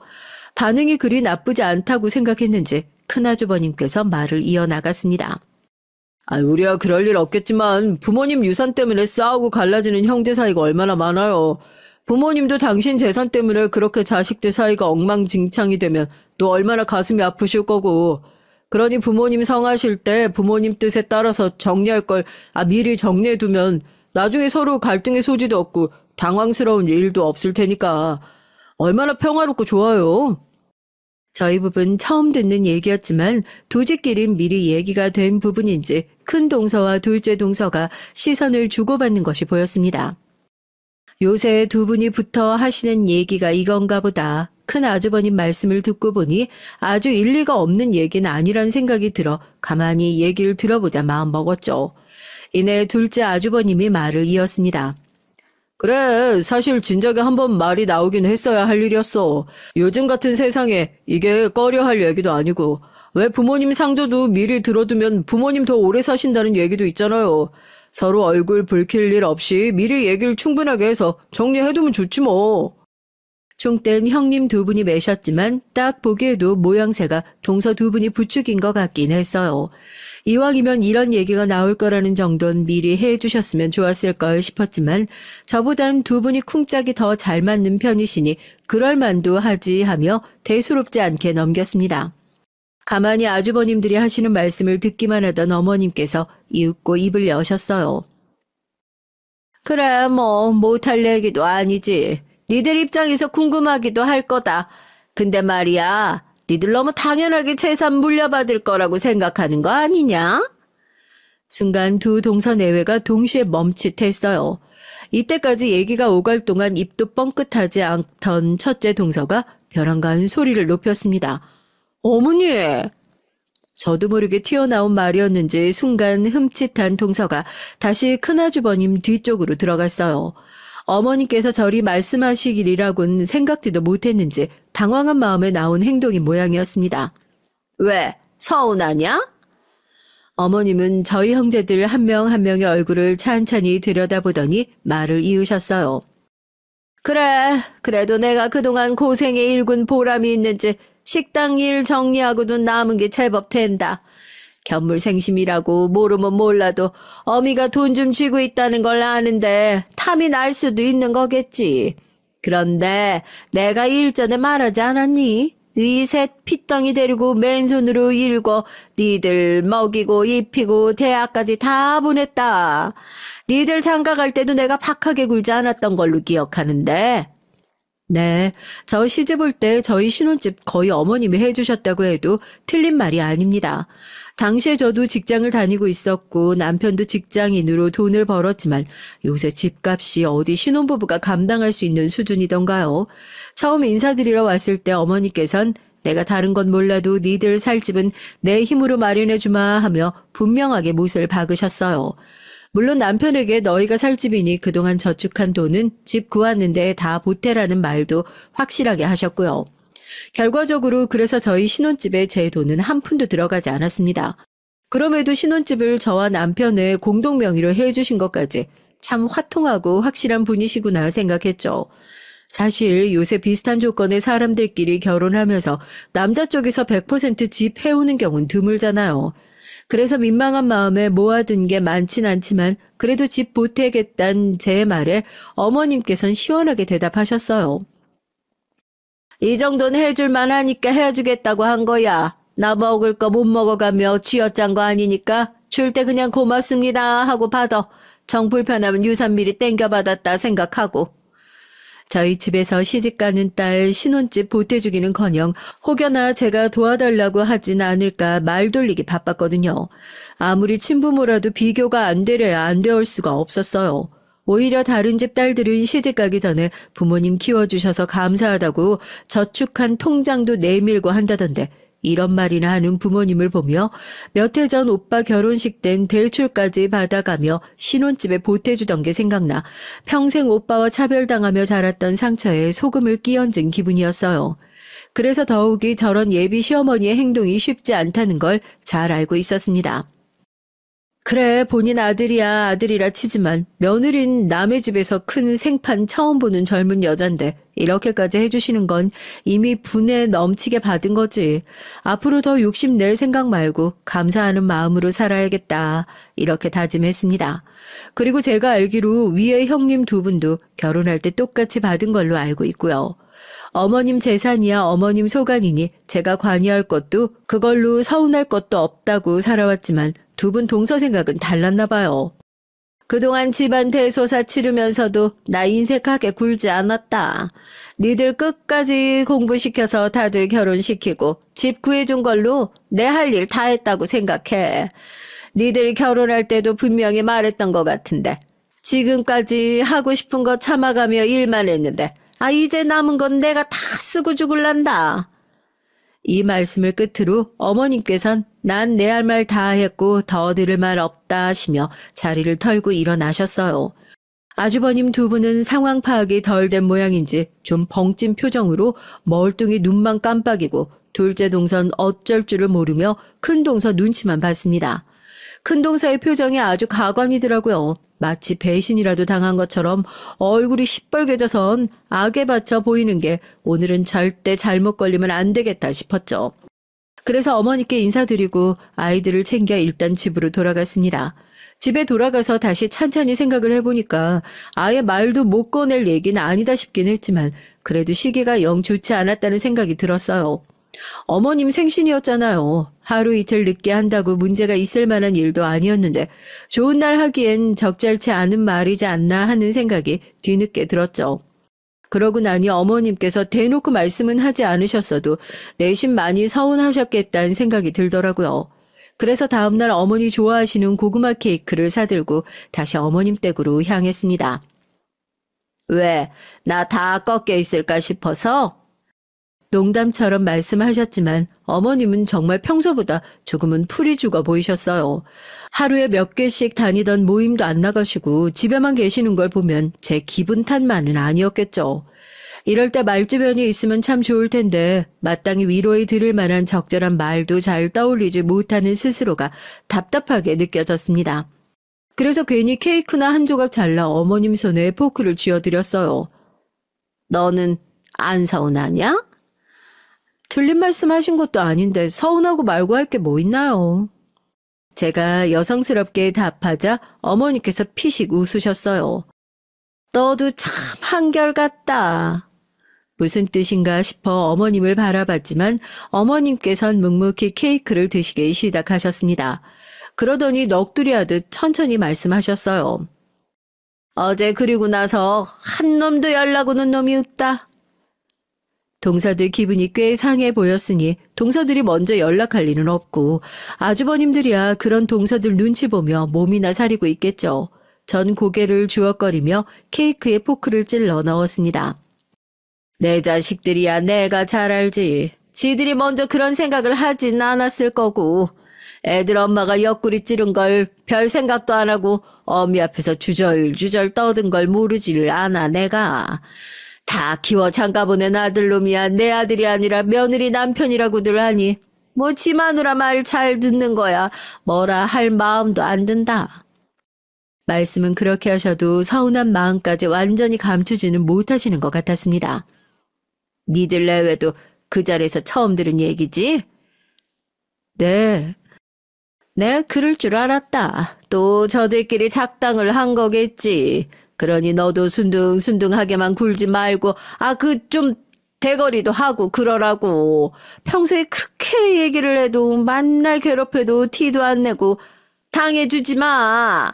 S1: 반응이 그리 나쁘지 않다고 생각했는지 큰아주버님께서 말을 이어나갔습니다. 우리야 그럴 일 없겠지만 부모님 유산 때문에 싸우고 갈라지는 형제 사이가 얼마나 많아요. 부모님도 당신 재산 때문에 그렇게 자식들 사이가 엉망진창이 되면 또 얼마나 가슴이 아프실 거고. 그러니 부모님 성하실 때 부모님 뜻에 따라서 정리할 걸 미리 정리해두면 나중에 서로 갈등의 소지도 없고 당황스러운 일도 없을 테니까. 얼마나 평화롭고 좋아요. 저희 부분 처음 듣는 얘기였지만 두 집끼린 미리 얘기가 된 부분인지 큰 동서와 둘째 동서가 시선을 주고받는 것이 보였습니다. 요새 두 분이 붙어 하시는 얘기가 이건가 보다. 큰 아주버님 말씀을 듣고 보니 아주 일리가 없는 얘기는 아니란 생각이 들어 가만히 얘기를 들어보자 마음먹었죠. 이내 둘째 아주버님이 말을 이었습니다. 그래, 사실 진작에 한번 말이 나오긴 했어야 할 일이었어. 요즘 같은 세상에 이게 꺼려할 얘기도 아니고 왜 부모님 상조도 미리 들어두면 부모님 더 오래 사신다는 얘기도 있잖아요. 서로 얼굴 붉힐 일 없이 미리 얘기를 충분하게 해서 정리해두면 좋지 뭐. 총땐 형님 두 분이 매셨지만 딱 보기에도 모양새가 동서 두 분이 부축인 것 같긴 했어요. 이왕이면 이런 얘기가 나올 거라는 정도는 미리 해주셨으면 좋았을 걸 싶었지만 저보단 두 분이 쿵짝이 더 잘 맞는 편이시니 그럴 만도 하지 하며 대수롭지 않게 넘겼습니다. 가만히 아주버님들이 하시는 말씀을 듣기만 하던 어머님께서 이윽고 입을 여셨어요. 그래 뭐 못할 얘기도 아니지. 니들 입장에서 궁금하기도 할 거다. 근데 말이야, 니들 너무 당연하게 재산 물려받을 거라고 생각하는 거 아니냐? 순간 두 동서 내외가 동시에 멈칫했어요. 이때까지 얘기가 오갈 동안 입도 뻥끗하지 않던 첫째 동서가 벼랑간 소리를 높였습니다. 어머니! 저도 모르게 튀어나온 말이었는지 순간 흠칫한 동서가 다시 큰아주버님 뒤쪽으로 들어갔어요. 어머니께서 저리 말씀하시길이라고는 생각지도 못했는지 당황한 마음에 나온 행동이 모양이었습니다. 왜? 서운하냐? 어머님은 저희 형제들 한 명 한 명의 얼굴을 찬찬히 들여다보더니 말을 이으셨어요. 그래, 그래도 내가 그동안 고생에 일군 보람이 있는지 식당 일 정리하고도 남은 게 제법 된다. 견물생심이라고 모르면 몰라도 어미가 돈 좀 쥐고 있다는 걸 아는데 탐이 날 수도 있는 거겠지. 그런데 내가 일전에 말하지 않았니? 네 셋 핏덩이 데리고 맨손으로 일고 니들 먹이고 입히고 대학까지 다 보냈다. 니들 장가갈 때도 내가 박하게 굴지 않았던 걸로 기억하는데. 네, 저 시집 올 때 저희 신혼집 거의 어머님이 해주셨다고 해도 틀린 말이 아닙니다. 당시에 저도 직장을 다니고 있었고 남편도 직장인으로 돈을 벌었지만 요새 집값이 어디 신혼부부가 감당할 수 있는 수준이던가요. 처음 인사드리러 왔을 때 어머니께선 내가 다른 건 몰라도 니들 살 집은 내 힘으로 마련해주마 하며 분명하게 못을 박으셨어요. 물론 남편에게 너희가 살 집이니 그동안 저축한 돈은 집 구하는데 다 보태라는 말도 확실하게 하셨고요. 결과적으로 그래서 저희 신혼집에 제 돈은 한 푼도 들어가지 않았습니다. 그럼에도 신혼집을 저와 남편의 공동 명의로 해주신 것까지 참 화통하고 확실한 분이시구나 생각했죠. 사실 요새 비슷한 조건의 사람들끼리 결혼하면서 남자 쪽에서 100% 집 해오는 경우는 드물잖아요. 그래서 민망한 마음에 모아둔 게 많진 않지만 그래도 집 보태겠다는 제 말에 어머님께서는 시원하게 대답하셨어요. 이 정도는 해줄 만하니까 해주겠다고 한 거야. 나 먹을 거 못 먹어가며 쥐어짠 거 아니니까 줄 때 그냥 고맙습니다 하고 받아. 정 불편하면 유산미리 땡겨받았다 생각하고. 저희 집에서 시집가는 딸 신혼집 보태주기는커녕 혹여나 제가 도와달라고 하진 않을까 말 돌리기 바빴거든요. 아무리 친부모라도 비교가 안 되려야 안 되올 수가 없었어요. 오히려 다른 집 딸들은 시집가기 전에 부모님 키워주셔서 감사하다고 저축한 통장도 내밀고 한다던데 이런 말이나 하는 부모님을 보며 몇 해 전 오빠 결혼식 땐 대출까지 받아가며 신혼집에 보태주던 게 생각나 평생 오빠와 차별당하며 자랐던 상처에 소금을 끼얹은 기분이었어요. 그래서 더욱이 저런 예비 시어머니의 행동이 쉽지 않다는 걸 잘 알고 있었습니다. 그래 본인 아들이야 아들이라 치지만 며느린 남의 집에서 큰 생판 처음 보는 젊은 여잔데 이렇게까지 해주시는 건 이미 분에 넘치게 받은 거지. 앞으로 더 욕심낼 생각 말고 감사하는 마음으로 살아야겠다. 이렇게 다짐했습니다. 그리고 제가 알기로 위에 형님 두 분도 결혼할 때 똑같이 받은 걸로 알고 있고요. 어머님 재산이야 어머님 소관이니 제가 관여할 것도 그걸로 서운할 것도 없다고 살아왔지만 두 분 동서 생각은 달랐나 봐요. 그동안 집안 대소사 치르면서도 나 인색하게 굴지 않았다. 니들 끝까지 공부시켜서 다들 결혼시키고 집 구해준 걸로 내 할 일 다 했다고 생각해. 니들 결혼할 때도 분명히 말했던 것 같은데 지금까지 하고 싶은 거 참아가며 일만 했는데 이제 남은 건 내가 다 쓰고 죽을란다. 이 말씀을 끝으로 어머님께선 난 내 할 말 다 했고 더 들을 말 없다 하시며 자리를 털고 일어나셨어요. 아주버님 두 분은 상황 파악이 덜 된 모양인지 좀 벙찐 표정으로 멀뚱히 눈만 깜빡이고 둘째 동선 어쩔 줄을 모르며 큰 동서 눈치만 봤습니다. 큰 동서의 표정이 아주 가관이더라고요. 마치 배신이라도 당한 것처럼 얼굴이 시뻘개져선 악에 받쳐 보이는 게 오늘은 절대 잘못 걸리면 안 되겠다 싶었죠. 그래서 어머니께 인사드리고 아이들을 챙겨 일단 집으로 돌아갔습니다. 집에 돌아가서 다시 찬찬히 생각을 해보니까 아예 말도 못 꺼낼 얘기는 아니다 싶긴 했지만 그래도 시기가 영 좋지 않았다는 생각이 들었어요. 어머님 생신이었잖아요. 하루 이틀 늦게 한다고 문제가 있을 만한 일도 아니었는데 좋은 날 하기엔 적절치 않은 말이지 않나 하는 생각이 뒤늦게 들었죠. 그러고 나니 어머님께서 대놓고 말씀은 하지 않으셨어도 내심 많이 서운하셨겠다는 생각이 들더라고요. 그래서 다음날 어머니 좋아하시는 고구마 케이크를 사들고 다시 어머님 댁으로 향했습니다. 왜? 나 다 꺾여 있을까 싶어서? 농담처럼 말씀하셨지만 어머님은 정말 평소보다 조금은 풀이 죽어 보이셨어요. 하루에 몇 개씩 다니던 모임도 안 나가시고 집에만 계시는 걸 보면 제 기분 탓만은 아니었겠죠. 이럴 때 말주변이 있으면 참 좋을 텐데 마땅히 위로에 들을 만한 적절한 말도 잘 떠올리지 못하는 스스로가 답답하게 느껴졌습니다. 그래서 괜히 케이크나 한 조각 잘라 어머님 손에 포크를 쥐어드렸어요. 너는 안 서운하냐? 틀린 말씀 하신 것도 아닌데 서운하고 말고 할 게 뭐 있나요? 제가 여성스럽게 답하자 어머니께서 피식 웃으셨어요. 너도 참 한결같다. 무슨 뜻인가 싶어 어머님을 바라봤지만 어머님께선 묵묵히 케이크를 드시기 시작하셨습니다. 그러더니 넋두리 하듯 천천히 말씀하셨어요. 어제 그리고 나서 한 놈도 연락 오는 놈이 없다. 동서들 기분이 꽤 상해 보였으니 동서들이 먼저 연락할 리는 없고 아주버님들이야 그런 동서들 눈치 보며 몸이나 사리고 있겠죠. 전 고개를 주걱거리며 케이크에 포크를 찔러 넣었습니다. 내 자식들이야 내가 잘 알지. 지들이 먼저 그런 생각을 하진 않았을 거고. 애들 엄마가 옆구리 찌른 걸 별 생각도 안 하고 어미 앞에서 주절주절 떠든 걸 모르지를 않아 내가. 다 키워 장가보낸 아들놈이야. 내 아들이 아니라 며느리 남편이라고들 하니 뭐 지 마누라 말 잘 듣는 거야. 뭐라 할 마음도 안 든다. 말씀은 그렇게 하셔도 서운한 마음까지 완전히 감추지는 못하시는 것 같았습니다. 니들 내외도 그 자리에서 처음 들은 얘기지? 네. 내가 그럴 줄 알았다. 또 저들끼리 작당을 한 거겠지. 그러니 너도 순둥순둥하게만 굴지 말고 좀 대거리도 하고 그러라고. 평소에 그렇게 얘기를 해도 만날 괴롭혀도 티도 안 내고 당해주지 마.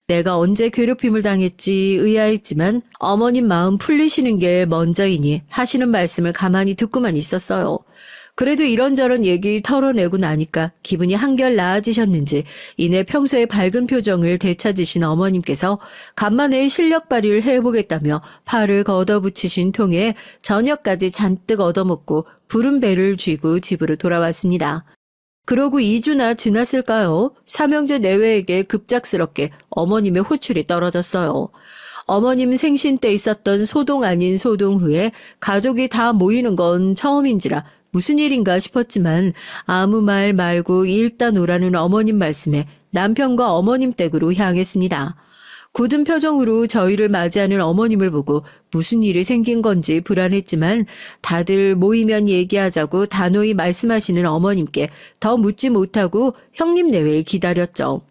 S1: 내가 언제 괴롭힘을 당했지 의아했지만 어머님 마음 풀리시는 게 먼저이니 하시는 말씀을 가만히 듣고만 있었어요. 그래도 이런저런 얘기 털어내고 나니까 기분이 한결 나아지셨는지 이내 평소의 밝은 표정을 되찾으신 어머님께서 간만에 실력 발휘를 해보겠다며 팔을 걷어붙이신 통에 저녁까지 잔뜩 얻어먹고 부른 배를 쥐고 집으로 돌아왔습니다. 그러고 2주나 지났을까요? 삼형제 내외에게 급작스럽게 어머님의 호출이 떨어졌어요. 어머님 생신 때 있었던 소동 아닌 소동 후에 가족이 다 모이는 건 처음인지라 무슨 일인가 싶었지만 아무 말 말고 일단 오라는 어머님 말씀에 남편과 어머님 댁으로 향했습니다. 굳은 표정으로 저희를 맞이하는 어머님을 보고 무슨 일이 생긴 건지 불안했지만 다들 모이면 얘기하자고 단호히 말씀하시는 어머님께 더 묻지 못하고 형님 내외를 기다렸죠.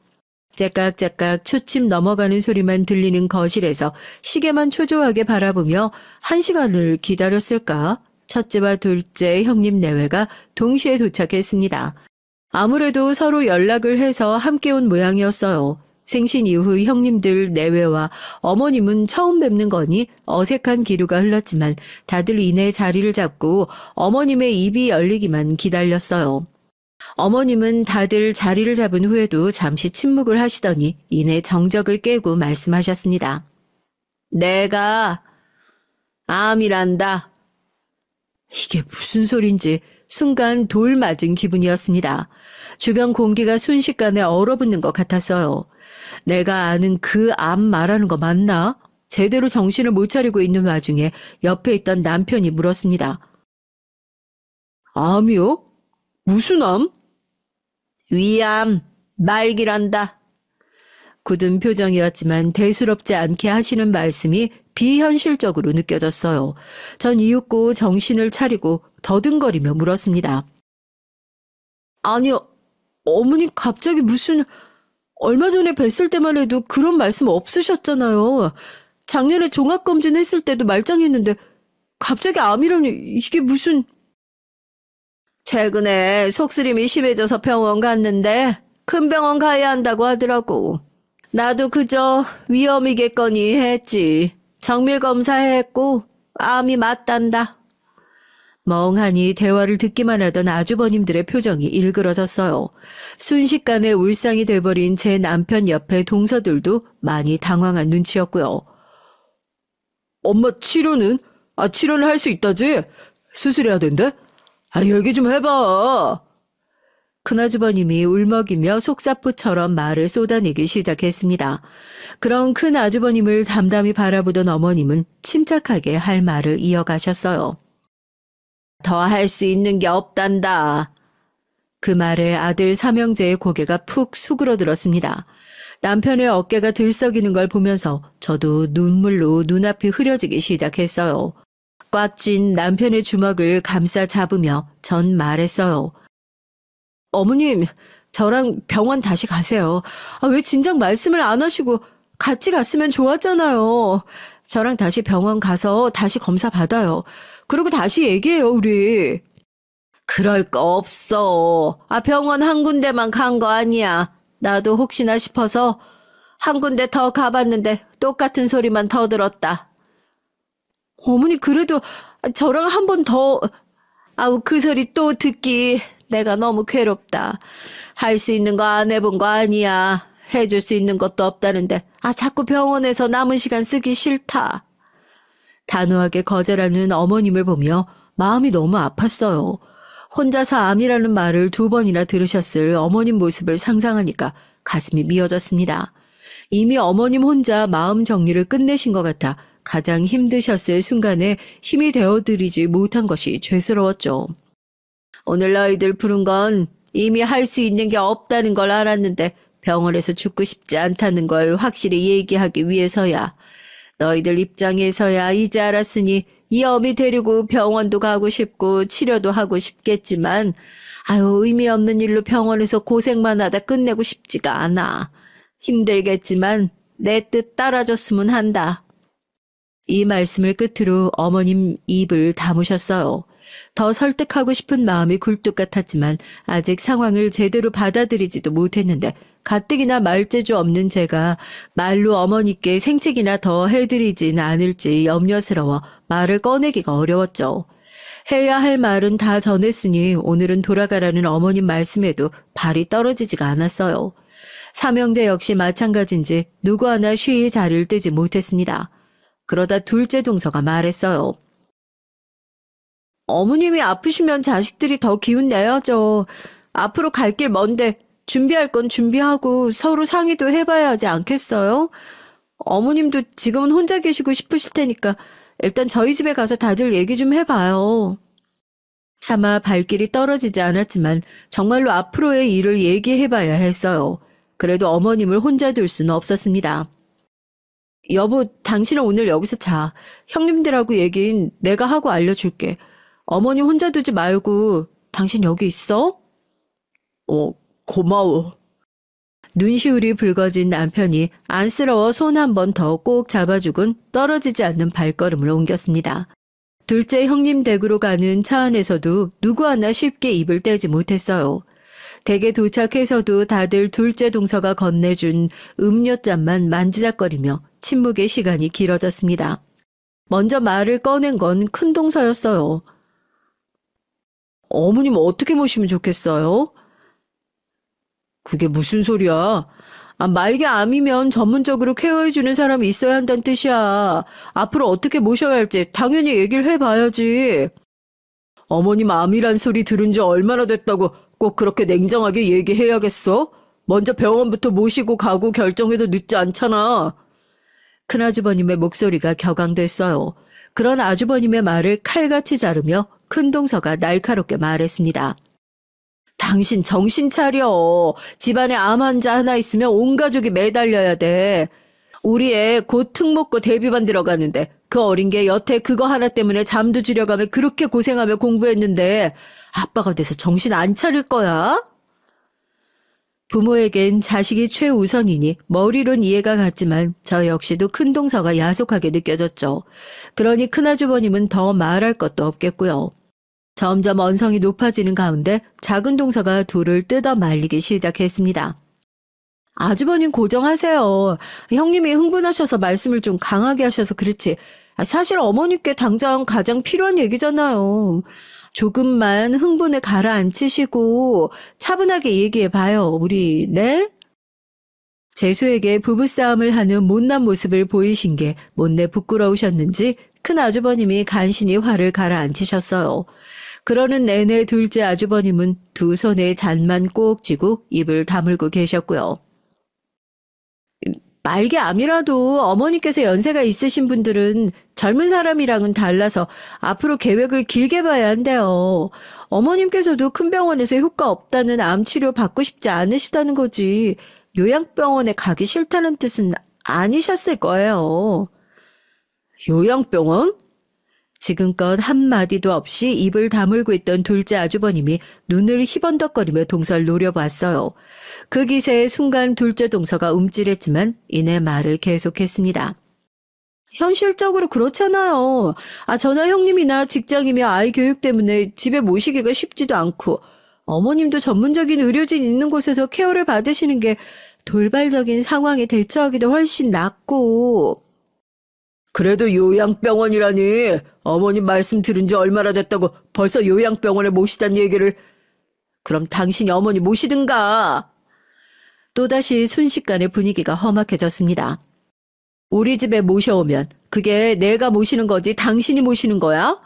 S1: 째깍째깍 초침 넘어가는 소리만 들리는 거실에서 시계만 초조하게 바라보며 1시간을 기다렸을까? 첫째와 둘째 형님 내외가 동시에 도착했습니다. 아무래도 서로 연락을 해서 함께 온 모양이었어요. 생신 이후 형님들 내외와 어머님은 처음 뵙는 거니 어색한 기류가 흘렀지만 다들 이내 자리를 잡고 어머님의 입이 열리기만 기다렸어요. 어머님은 다들 자리를 잡은 후에도 잠시 침묵을 하시더니 이내 정적을 깨고 말씀하셨습니다. 내가 암이란다. 이게 무슨 소린지 순간 돌 맞은 기분이었습니다. 주변 공기가 순식간에 얼어붙는 것 같았어요. 내가 아는 그 암 말하는 거 맞나? 제대로 정신을 못 차리고 있는 와중에 옆에 있던 남편이 물었습니다. 암이요? 무슨 암? 위암, 말기란다. 굳은 표정이었지만 대수롭지 않게 하시는 말씀이 비현실적으로 느껴졌어요. 전 이윽고 정신을 차리고 더듬거리며 물었습니다. 아니요, 어머니 갑자기 무슨... 얼마 전에 뵀을 때만 해도 그런 말씀 없으셨잖아요. 작년에 종합검진 했을 때도 말짱했는데 갑자기 암이라니 이게 무슨... 최근에 속쓰림이 심해져서 병원 갔는데 큰 병원 가야 한다고 하더라고. 나도 그저 위험이겠거니 했지. 정밀검사 했고 암이 맞단다. 멍하니 대화를 듣기만 하던 아주버님들의 표정이 일그러졌어요. 순식간에 울상이 돼버린 제 남편 옆에 동서들도 많이 당황한 눈치였고요. 엄마 치료는? 치료는 할 수 있다지? 수술해야 된대? 얘기 좀 해봐. 큰아주버님이 울먹이며 속사포처럼 말을 쏟아내기 시작했습니다. 그런 큰아주버님을 담담히 바라보던 어머님은 침착하게 할 말을 이어가셨어요. 더 할 수 있는 게 없단다. 그 말에 아들 삼형제의 고개가 푹 수그러들었습니다. 남편의 어깨가 들썩이는 걸 보면서 저도 눈물로 눈앞이 흐려지기 시작했어요. 꽉 쥔 남편의 주먹을 감싸 잡으며 전 말했어요. 어머님, 저랑 병원 다시 가세요. 왜 진작 말씀을 안 하시고 같이 갔으면 좋았잖아요. 저랑 다시 병원 가서 다시 검사 받아요. 그리고 다시 얘기해요, 우리. 그럴 거 없어. 병원 한 군데만 간 거 아니야. 나도 혹시나 싶어서 한 군데 더 가봤는데 똑같은 소리만 더 들었다. 어머니 그래도 저랑 한 번 더... 그 소리 또 듣기 내가 너무 괴롭다. 할 수 있는 거 안 해본 거 아니야. 해줄 수 있는 것도 없다는데 자꾸 병원에서 남은 시간 쓰기 싫다. 단호하게 거절하는 어머님을 보며 마음이 너무 아팠어요. 혼자서 암이라는 말을 2번이나 들으셨을 어머님 모습을 상상하니까 가슴이 미어졌습니다. 이미 어머님 혼자 마음 정리를 끝내신 것 같아 가장 힘드셨을 순간에 힘이 되어드리지 못한 것이 죄스러웠죠. 오늘 너희들 부른 건 이미 할 수 있는 게 없다는 걸 알았는데 병원에서 죽고 싶지 않다는 걸 확실히 얘기하기 위해서야. 너희들 입장에서야 이제 알았으니 이 어미 데리고 병원도 가고 싶고 치료도 하고 싶겠지만 의미 없는 일로 병원에서 고생만 하다 끝내고 싶지가 않아. 힘들겠지만 내 뜻 따라줬으면 한다. 이 말씀을 끝으로 어머님 입을 다무셨어요. 더 설득하고 싶은 마음이 굴뚝 같았지만 아직 상황을 제대로 받아들이지도 못했는데 가뜩이나 말재주 없는 제가 말로 어머니께 생책이나 더 해드리진 않을지 염려스러워 말을 꺼내기가 어려웠죠. 해야 할 말은 다 전했으니 오늘은 돌아가라는 어머님 말씀에도 발이 떨어지지가 않았어요. 삼형제 역시 마찬가지인지 누구 하나 쉬이 자리를 뜨지 못했습니다. 그러다 둘째 동서가 말했어요. 어머님이 아프시면 자식들이 더 기운 내야죠. 앞으로 갈 길 먼데 준비할 건 준비하고 서로 상의도 해봐야 하지 않겠어요? 어머님도 지금은 혼자 계시고 싶으실 테니까 일단 저희 집에 가서 다들 얘기 좀 해봐요. 차마 발길이 떨어지지 않았지만 정말로 앞으로의 일을 얘기해봐야 했어요. 그래도 어머님을 혼자 둘 수는 없었습니다. 여보, 당신은 오늘 여기서 자. 형님들하고 얘긴 내가 하고 알려줄게. 어머님 혼자 두지 말고 당신 여기 있어? 고마워. 눈시울이 붉어진 남편이 안쓰러워 손 한 번 더 꼭 잡아주곤 떨어지지 않는 발걸음을 옮겼습니다. 둘째 형님 댁으로 가는 차 안에서도 누구 하나 쉽게 입을 떼지 못했어요. 댁에 도착해서도 다들 둘째 동서가 건네준 음료잔만 만지작거리며 침묵의 시간이 길어졌습니다. 먼저 말을 꺼낸 건 큰 동서였어요. 어머님 어떻게 모시면 좋겠어요? 그게 무슨 소리야? 말기 암이면 전문적으로 케어해주는 사람이 있어야 한다는 뜻이야. 앞으로 어떻게 모셔야 할지 당연히 얘기를 해봐야지. 어머님 암이란 소리 들은 지 얼마나 됐다고 꼭 그렇게 냉정하게 얘기해야겠어? 먼저 병원부터 모시고 가고 결정해도 늦지 않잖아. 큰아주버님의 목소리가 격앙됐어요. 그런 아주버님의 말을 칼같이 자르며 큰동서가 날카롭게 말했습니다. 당신 정신 차려. 집안에 암 환자 하나 있으면 온 가족이 매달려야 돼. 우리 애 곧 특목고 데뷔반 들어가는데 그 어린 게 여태 그거 하나 때문에 잠도 줄여가며 그렇게 고생하며 공부했는데 아빠가 돼서 정신 안 차릴 거야? 부모에겐 자식이 최우선이니 머리론 이해가 갔지만 저 역시도 큰동서가 야속하게 느껴졌죠. 그러니 큰아주버님은 더 말할 것도 없겠고요. 점점 언성이 높아지는 가운데 작은 동서가 둘을 뜯어 말리기 시작했습니다. 아주버님 고정하세요. 형님이 흥분하셔서 말씀을 좀 강하게 하셔서 그렇지. 사실 어머니께 당장 가장 필요한 얘기잖아요. 조금만 흥분을 가라앉히시고 차분하게 얘기해봐요. 우리 네? 재수에게 부부싸움을 하는 못난 모습을 보이신 게 못내 부끄러우셨는지 큰 아주버님이 간신히 화를 가라앉히셨어요. 그러는 내내 둘째 아주버님은 두 손에 잔만 꼭 쥐고 입을 다물고 계셨고요. 말기 암이라도 어머니께서 연세가 있으신 분들은 젊은 사람이랑은 달라서 앞으로 계획을 길게 봐야 한대요. 어머님께서도 큰 병원에서 효과 없다는 암 치료 받고 싶지 않으시다는 거지. 요양병원에 가기 싫다는 뜻은 아니셨을 거예요. 요양병원? 지금껏 한마디도 없이 입을 다물고 있던 둘째 아주버님이 눈을 희번덕거리며 동서를 노려봤어요. 그 기세에 순간 둘째 동서가 움찔했지만 이내 말을 계속했습니다. 현실적으로 그렇잖아요. 저나 형님이나 직장이며 아이 교육 때문에 집에 모시기가 쉽지도 않고 어머님도 전문적인 의료진 있는 곳에서 케어를 받으시는 게 돌발적인 상황에 대처하기도 훨씬 낫고. 그래도 요양병원이라니. 어머님 말씀 들은 지 얼마나 됐다고 벌써 요양병원에 모시단 얘기를. 그럼 당신이 어머니 모시든가. 또다시 순식간에 분위기가 험악해졌습니다. 우리 집에 모셔오면 그게 내가 모시는 거지 당신이 모시는 거야?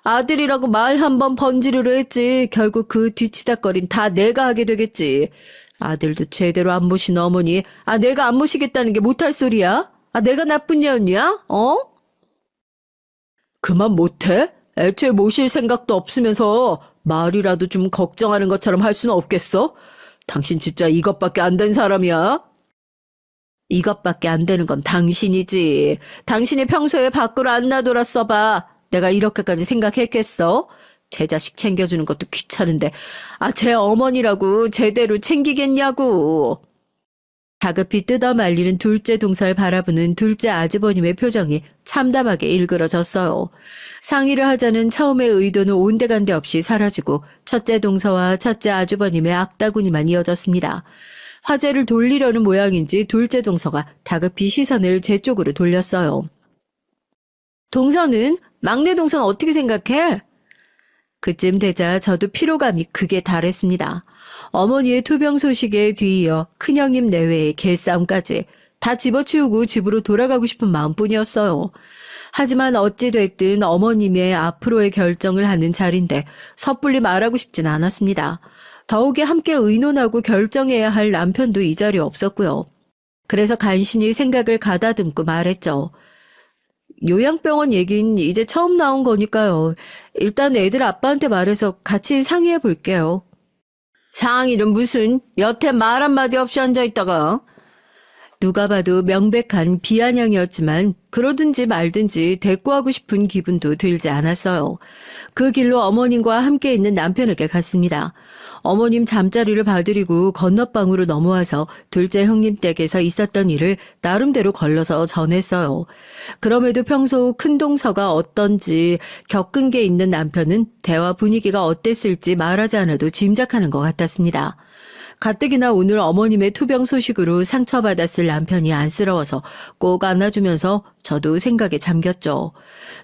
S1: 아들이라고 말 한 번 번지르르 했지. 결국 그 뒤치다거린 다 내가 하게 되겠지. 아들도 제대로 안 모신 어머니, 내가 안 모시겠다는 게 못할 소리야? 내가 나쁜 년이야? 어? 그만 못해? 애초에 모실 생각도 없으면서 말이라도 좀 걱정하는 것처럼 할 수는 없겠어? 당신 진짜 이것밖에 안 된 사람이야? 이것밖에 안 되는 건 당신이지. 당신이 평소에 밖으로 안 나돌았어봐. 내가 이렇게까지 생각했겠어? 제 자식 챙겨주는 것도 귀찮은데, 제 어머니라고 제대로 챙기겠냐고. 다급히 뜯어 말리는 둘째 동서를 바라보는 둘째 아주버님의 표정이 참담하게 일그러졌어요. 상의를 하자는 처음의 의도는 온데간데 없이 사라지고 첫째 동서와 첫째 아주버님의 악다구니만 이어졌습니다. 화제를 돌리려는 모양인지 둘째 동서가 다급히 시선을 제 쪽으로 돌렸어요. 동서는? 막내 동서는 어떻게 생각해? 그쯤 되자 저도 피로감이 극에 달했습니다. 어머니의 투병 소식에 뒤이어 큰형님 내외의 개싸움까지 다 집어치우고 집으로 돌아가고 싶은 마음뿐이었어요. 하지만 어찌 됐든 어머님의 앞으로의 결정을 하는 자리인데 섣불리 말하고 싶진 않았습니다. 더욱이 함께 의논하고 결정해야 할 남편도 이 자리에 없었고요. 그래서 간신히 생각을 가다듬고 말했죠. 요양병원 얘긴 이제 처음 나온 거니까요. 일단 애들 아빠한테 말해서 같이 상의해 볼게요. 상의는 무슨, 여태 말 한마디 없이 앉아있다가. 누가 봐도 명백한 비아냥이었지만 그러든지 말든지 대꾸하고 싶은 기분도 들지 않았어요. 그 길로 어머님과 함께 있는 남편에게 갔습니다. 어머님 잠자리를 봐드리고 건너방으로 넘어와서 둘째 형님 댁에서 있었던 일을 나름대로 걸러서 전했어요. 그럼에도 평소 큰 동서가 어떤지 겪은 게 있는 남편은 대화 분위기가 어땠을지 말하지 않아도 짐작하는 것 같았습니다. 가뜩이나 오늘 어머님의 투병 소식으로 상처받았을 남편이 안쓰러워서 꼭 안아주면서 저도 생각에 잠겼죠.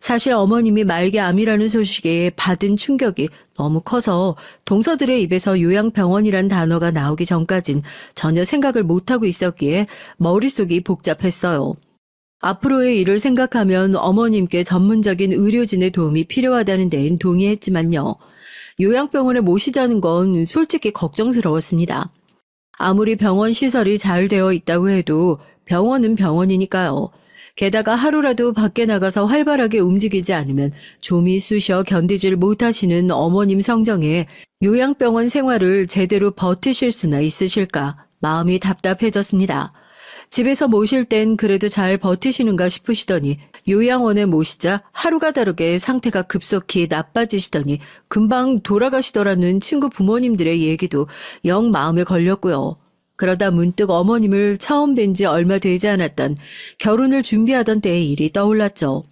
S1: 사실 어머님이 말기암이라는 소식에 받은 충격이 너무 커서 동서들의 입에서 요양병원이란 단어가 나오기 전까진 전혀 생각을 못하고 있었기에 머릿속이 복잡했어요. 앞으로의 일을 생각하면 어머님께 전문적인 의료진의 도움이 필요하다는 데엔 동의했지만요. 요양병원에 모시자는 건 솔직히 걱정스러웠습니다. 아무리 병원 시설이 잘 되어 있다고 해도 병원은 병원이니까요. 게다가 하루라도 밖에 나가서 활발하게 움직이지 않으면 좀이 쑤셔 견디질 못하시는 어머님 성정에 요양병원 생활을 제대로 버티실 수나 있으실까 마음이 답답해졌습니다. 집에서 모실 땐 그래도 잘 버티시는가 싶으시더니 요양원에 모시자 하루가 다르게 상태가 급속히 나빠지시더니 금방 돌아가시더라는 친구 부모님들의 얘기도 영 마음에 걸렸고요. 그러다 문득 어머님을 처음 뵌 지 얼마 되지 않았던 결혼을 준비하던 때의 일이 떠올랐죠.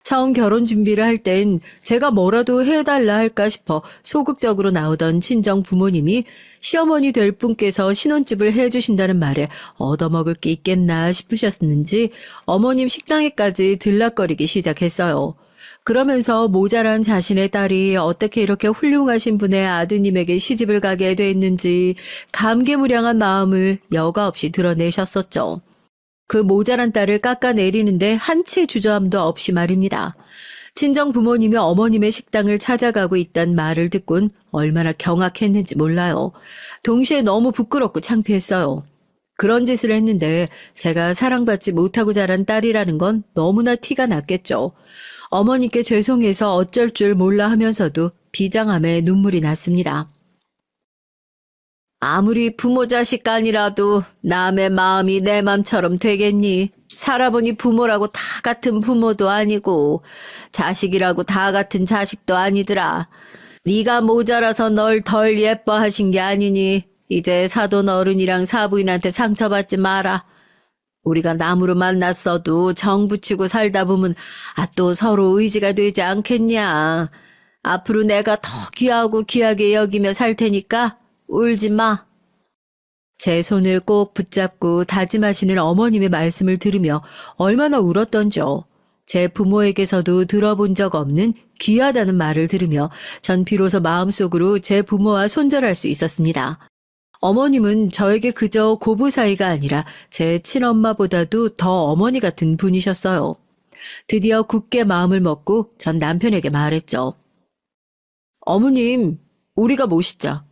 S1: 처음 결혼 준비를 할 땐 제가 뭐라도 해달라 할까 싶어 소극적으로 나오던 친정 부모님이 시어머니 될 분께서 신혼집을 해주신다는 말에 얻어먹을 게 있겠나 싶으셨는지 어머님 식당에까지 들락거리기 시작했어요. 그러면서 모자란 자신의 딸이 어떻게 이렇게 훌륭하신 분의 아드님에게 시집을 가게 됐는지 감개무량한 마음을 여과 없이 드러내셨었죠. 그 모자란 딸을 깎아내리는데 한치의 주저함도 없이 말입니다. 친정 부모님이 어머님의 식당을 찾아가고 있단 말을 듣곤 얼마나 경악했는지 몰라요. 동시에 너무 부끄럽고 창피했어요. 그런 짓을 했는데 제가 사랑받지 못하고 자란 딸이라는 건 너무나 티가 났겠죠. 어머니께 죄송해서 어쩔 줄 몰라 하면서도 비장함에 눈물이 났습니다. 아무리 부모 자식 간이라도 남의 마음이 내 맘처럼 되겠니? 살아보니 부모라고 다 같은 부모도 아니고 자식이라고 다 같은 자식도 아니더라. 네가 모자라서 널 덜 예뻐하신 게 아니니 이제 사돈 어른이랑 사부인한테 상처받지 마라. 우리가 남으로 만났어도 정 붙이고 살다 보면 또 서로 의지가 되지 않겠냐. 앞으로 내가 더 귀하고 귀하게 여기며 살 테니까 울지 마. 제 손을 꼭 붙잡고 다짐하시는 어머님의 말씀을 들으며 얼마나 울었던지요. 제 부모에게서도 들어본 적 없는 귀하다는 말을 들으며 전 비로소 마음속으로 제 부모와 손절할 수 있었습니다. 어머님은 저에게 그저 고부 사이가 아니라 제 친엄마보다도 더 어머니 같은 분이셨어요. 드디어 굳게 마음을 먹고 전 남편에게 말했죠. 어머님, 우리가 모시자.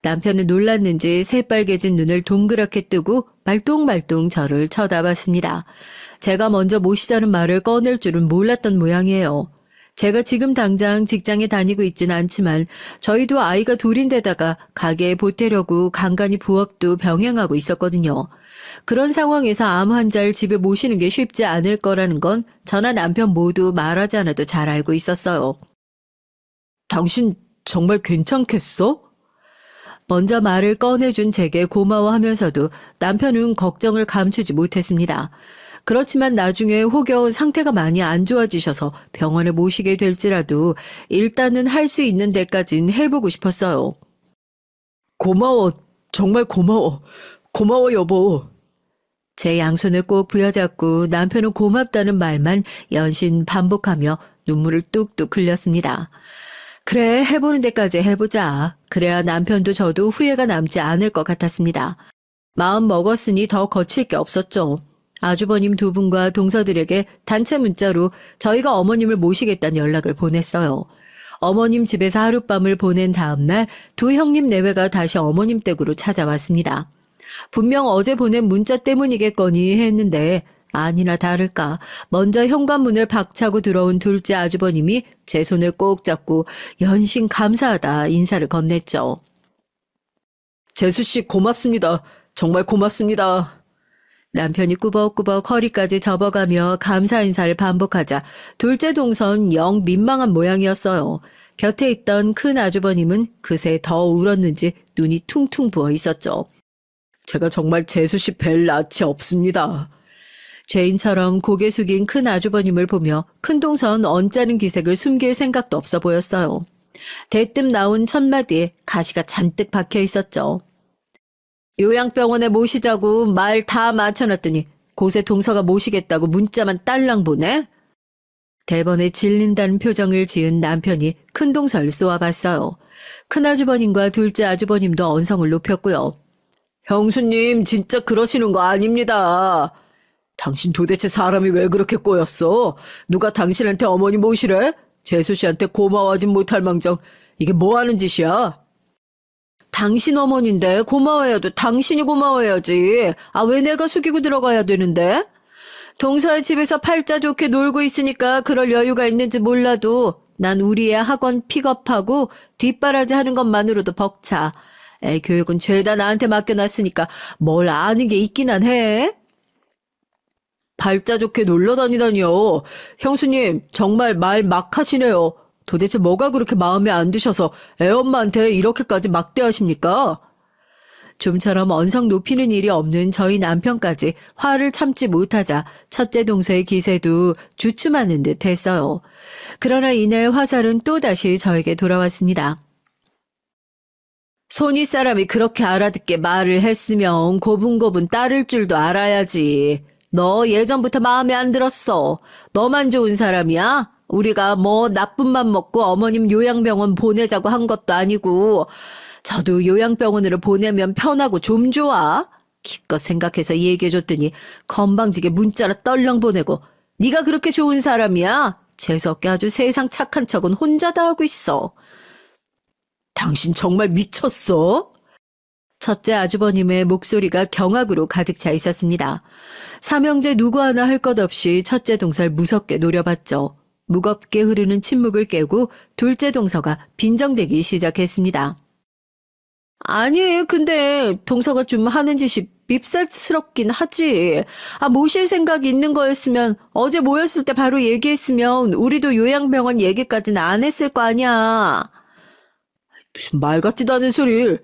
S1: 남편은 놀랐는지 새빨개진 눈을 동그랗게 뜨고 말똥말똥 저를 쳐다봤습니다. 제가 먼저 모시자는 말을 꺼낼 줄은 몰랐던 모양이에요. 제가 지금 당장 직장에 다니고 있진 않지만 저희도 아이가 둘인데다가 가게에 보태려고 간간히 부업도 병행하고 있었거든요. 그런 상황에서 암 환자를 집에 모시는 게 쉽지 않을 거라는 건 저나 남편 모두 말하지 않아도 잘 알고 있었어요. 당신 정말 괜찮겠어? 먼저 말을 꺼내준 제게 고마워하면서도 남편은 걱정을 감추지 못했습니다. 그렇지만 나중에 혹여 상태가 많이 안 좋아지셔서 병원에 모시게 될지라도 일단은 할 수 있는 데까진 해보고 싶었어요. 고마워. 정말 고마워. 고마워 여보. 제 양손을 꼭 부여잡고 남편은 고맙다는 말만 연신 반복하며 눈물을 뚝뚝 흘렸습니다. 그래, 해보는 데까지 해보자. 그래야 남편도 저도 후회가 남지 않을 것 같았습니다. 마음 먹었으니 더 거칠 게 없었죠. 아주버님 두 분과 동서들에게 단체 문자로 저희가 어머님을 모시겠다는 연락을 보냈어요. 어머님 집에서 하룻밤을 보낸 다음 날 두 형님 내외가 다시 어머님 댁으로 찾아왔습니다. 분명 어제 보낸 문자 때문이겠거니 했는데 아니나 다를까 먼저 현관문을 박차고 들어온 둘째 아주버님이 제 손을 꼭 잡고 연신 감사하다 인사를 건넸죠. 재수씨 고맙습니다. 정말 고맙습니다. 남편이 꾸벅꾸벅 허리까지 접어가며 감사 인사를 반복하자 둘째 동선 영 민망한 모양이었어요. 곁에 있던 큰 아주버님은 그새 더 울었는지 눈이 퉁퉁 부어 있었죠. 제가 정말 재수씨 뵐 낯이 없습니다. 죄인처럼 고개 숙인 큰 아주버님을 보며 큰 동선 언짢은 기색을 숨길 생각도 없어 보였어요. 대뜸 나온 첫 마디에 가시가 잔뜩 박혀 있었죠. 요양병원에 모시자고 말 다 맞춰놨더니 곳에 동서가 모시겠다고 문자만 딸랑 보내? 대번에 질린다는 표정을 지은 남편이 큰 동서를 쏘아봤어요. 큰 아주버님과 둘째 아주버님도 언성을 높였고요. 형수님 진짜 그러시는 거 아닙니다. 당신 도대체 사람이 왜 그렇게 꼬였어? 누가 당신한테 어머니 모시래? 재수 씨한테 고마워하진 못할 망정 이게 뭐 하는 짓이야? 당신 어머니인데 고마워해야도 당신이 고마워해야지. 아, 왜 내가 숙이고 들어가야 되는데? 동서의 집에서 팔자 좋게 놀고 있으니까 그럴 여유가 있는지 몰라도 난 우리 애 학원 픽업하고 뒷바라지 하는 것만으로도 벅차. 애 교육은 죄다 나한테 맡겨놨으니까 뭘 아는 게 있기는 해. 발자 좋게 놀러 다니다니요. 형수님 정말 말 막 하시네요. 도대체 뭐가 그렇게 마음에 안 드셔서 애엄마한테 이렇게까지 막대하십니까? 좀처럼 언성 높이는 일이 없는 저희 남편까지 화를 참지 못하자 첫째 동서의 기세도 주춤하는 듯 했어요. 그러나 이내 화살은 또다시 저에게 돌아왔습니다. 손이 사람이 그렇게 알아듣게 말을 했으면 고분고분 따를 줄도 알아야지. 너 예전부터 마음에 안 들었어. 너만 좋은 사람이야? 우리가 뭐 나쁜 맘 먹고 어머님 요양병원 보내자고 한 것도 아니고 저도 요양병원으로 보내면 편하고 좀 좋아. 기껏 생각해서 얘기해줬더니 건방지게 문자나 떨렁 보내고 네가 그렇게 좋은 사람이야? 재수없게 아주 세상 착한 척은 혼자 다 하고 있어. 당신 정말 미쳤어? 첫째 아주버님의 목소리가 경악으로 가득 차 있었습니다. 삼형제 누구 하나 할 것 없이 첫째 동서를 무섭게 노려봤죠. 무겁게 흐르는 침묵을 깨고 둘째 동서가 빈정대기 시작했습니다. 아니, 근데 동서가 좀 하는 짓이 밉살스럽긴 하지. 아, 모실 생각이 있는 거였으면 어제 모였을 때 바로 얘기했으면 우리도 요양병원 얘기까지는 안 했을 거 아니야. 무슨 말 같지도 않은 소리를.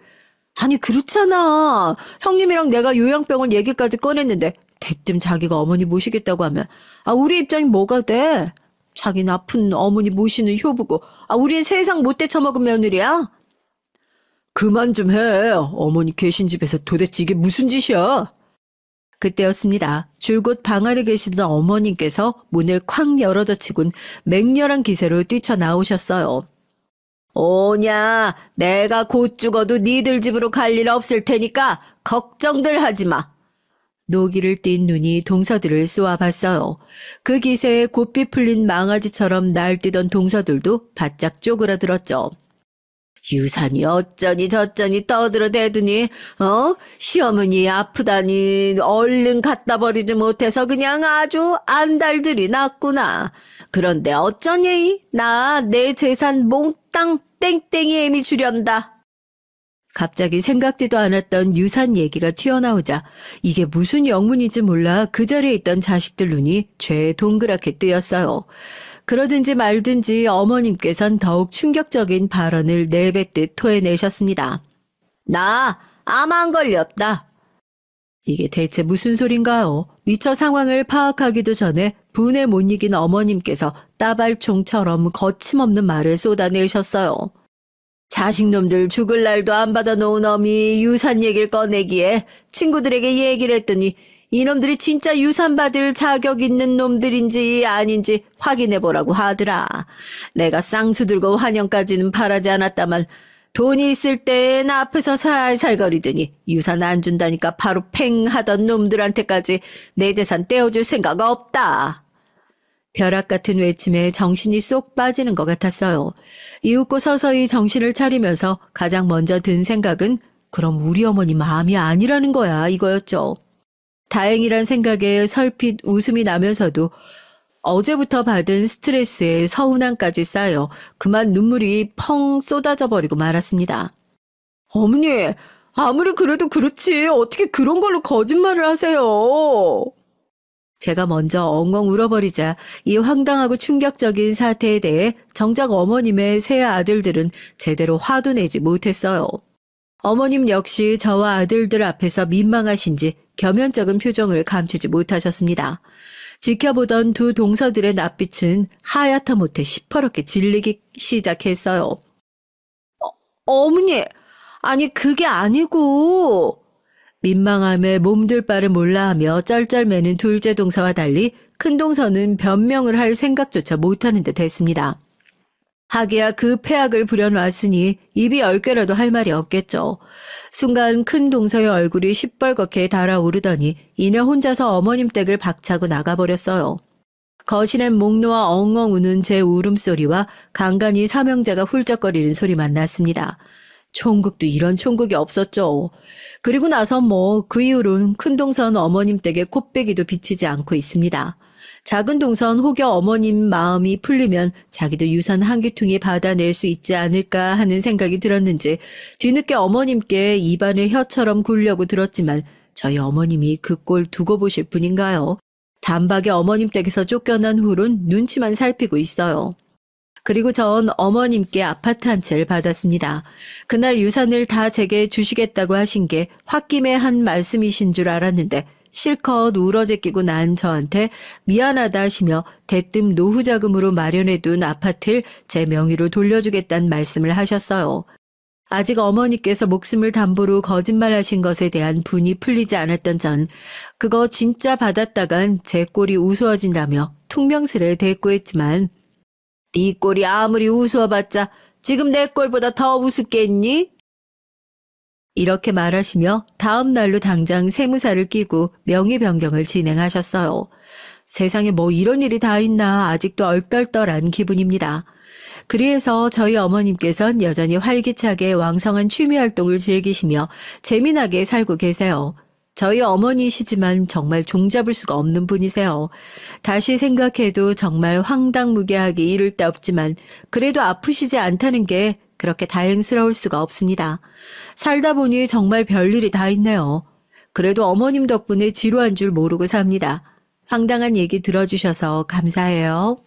S1: 아니, 그렇잖아. 형님이랑 내가 요양병원 얘기까지 꺼냈는데 대뜸 자기가 어머니 모시겠다고 하면 아, 우리 입장이 뭐가 돼? 자기는 아픈 어머니 모시는 효부고 아, 우린 세상 못돼 처먹은 며느리야? 그만 좀 해. 어머니 계신 집에서 도대체 이게 무슨 짓이야? 그때였습니다. 줄곧 방 안에 계시던 어머님께서 문을 쾅 열어젖히곤 맹렬한 기세로 뛰쳐나오셨어요. 오냐, 내가 곧 죽어도 니들 집으로 갈 일 없을 테니까 걱정들 하지 마. 노기를 띤 눈이 동서들을 쏘아봤어요. 그 기세에 곱비 풀린 망아지처럼 날뛰던 동서들도 바짝 쪼그라들었죠. 유산이 어쩌니 저쩌니 떠들어대더니 시어머니 아프다니 얼른 갖다 버리지 못해서 그냥 아주 안달들이 났구나. 그런데 어쩌니? 나 내 재산 몽땅 땡땡이 애미 주련다. 갑자기 생각지도 않았던 유산 얘기가 튀어나오자 이게 무슨 영문인지 몰라 그 자리에 있던 자식들 눈이 죄 동그랗게 뜨였어요. 그러든지 말든지 어머님께선 더욱 충격적인 발언을 내뱉듯 토해내셨습니다. 나 암 안 걸렸다. 이게 대체 무슨 소린가요? 미처 상황을 파악하기도 전에 분에 못 이긴 어머님께서 따발총처럼 거침없는 말을 쏟아내셨어요. 자식놈들 죽을 날도 안 받아놓은 어미 유산 얘기를 꺼내기에 친구들에게 얘기를 했더니 이놈들이 진짜 유산 받을 자격 있는 놈들인지 아닌지 확인해보라고 하더라. 내가 쌍수 들고 환영까지는 바라지 않았다만 돈이 있을 땐 앞에서 살살거리더니 유산 안 준다니까 바로 팽 하던 놈들한테까지 내 재산 떼어줄 생각 없다. 벼락 같은 외침에 정신이 쏙 빠지는 것 같았어요. 이윽고 서서히 정신을 차리면서 가장 먼저 든 생각은 그럼 우리 어머니 마음이 아니라는 거야 이거였죠. 다행이란 생각에 설핏 웃음이 나면서도 어제부터 받은 스트레스에 서운함까지 쌓여 그만 눈물이 펑 쏟아져 버리고 말았습니다. 어머니, 아무리 그래도 그렇지 어떻게 그런 걸로 거짓말을 하세요? 제가 먼저 엉엉 울어버리자 이 황당하고 충격적인 사태에 대해 정작 어머님의 세 아들들은 제대로 화도 내지 못했어요. 어머님 역시 저와 아들들 앞에서 민망하신지 겸연쩍은 표정을 감추지 못하셨습니다. 지켜보던 두 동서들의 낯빛은 하얗다 못해 시퍼렇게 질리기 시작했어요. 어머니, 아니 그게 아니고... 민망함에 몸둘 바를 몰라하며 쩔쩔매는 둘째 동서와 달리 큰 동서는 변명을 할 생각조차 못하는 듯 했습니다. 하기야 그 폐악을 부려놨으니 입이 10개라도 할 말이 없겠죠. 순간 큰 동서의 얼굴이 시뻘겋게 달아오르더니 이내 혼자서 어머님 댁을 박차고 나가버렸어요. 거실엔 목 놓아 엉엉 우는 제 울음소리와 간간히 삼형제가 훌쩍거리는 소리만 났습니다. 총국도 이런 총국이 없었죠. 그리고 나서 그 이후로는 큰 동선 어머님 댁에 콧배기도 비치지 않고 있습니다. 작은 동선 혹여 어머님 마음이 풀리면 자기도 유산 한 귀퉁이 받아낼 수 있지 않을까 하는 생각이 들었는지 뒤늦게 어머님께 입안을 혀처럼 굴려고 들었지만 저희 어머님이 그 꼴 두고 보실 분인가요? 단박에 어머님 댁에서 쫓겨난 후론 눈치만 살피고 있어요. 그리고 전 어머님께 아파트 한 채를 받았습니다. 그날 유산을 다 제게 주시겠다고 하신 게 홧김에 한 말씀이신 줄 알았는데 실컷 울어제끼고 난 저한테 미안하다 하시며 대뜸 노후 자금으로 마련해둔 아파트를 제 명의로 돌려주겠다는 말씀을 하셨어요. 아직 어머니께서 목숨을 담보로 거짓말하신 것에 대한 분이 풀리지 않았던 전 그거 진짜 받았다간 제 꼴이 우스워진다며 퉁명스레 대꾸했지만 네 꼴이 아무리 우스워봤자 지금 내 꼴보다 더 우습겠니? 이렇게 말하시며 다음 날로 당장 세무사를 끼고 명의 변경을 진행하셨어요. 세상에 이런 일이 다 있나 아직도 얼떨떨한 기분입니다. 그래서 저희 어머님께선 여전히 활기차게 왕성한 취미활동을 즐기시며 재미나게 살고 계세요. 저희 어머니시지만 정말 종잡을 수가 없는 분이세요. 다시 생각해도 정말 황당무계하기 이를 데 없지만 그래도 아프시지 않다는 게 그렇게 다행스러울 수가 없습니다. 살다 보니 정말 별일이 다 있네요. 그래도 어머님 덕분에 지루한 줄 모르고 삽니다. 황당한 얘기 들어주셔서 감사해요.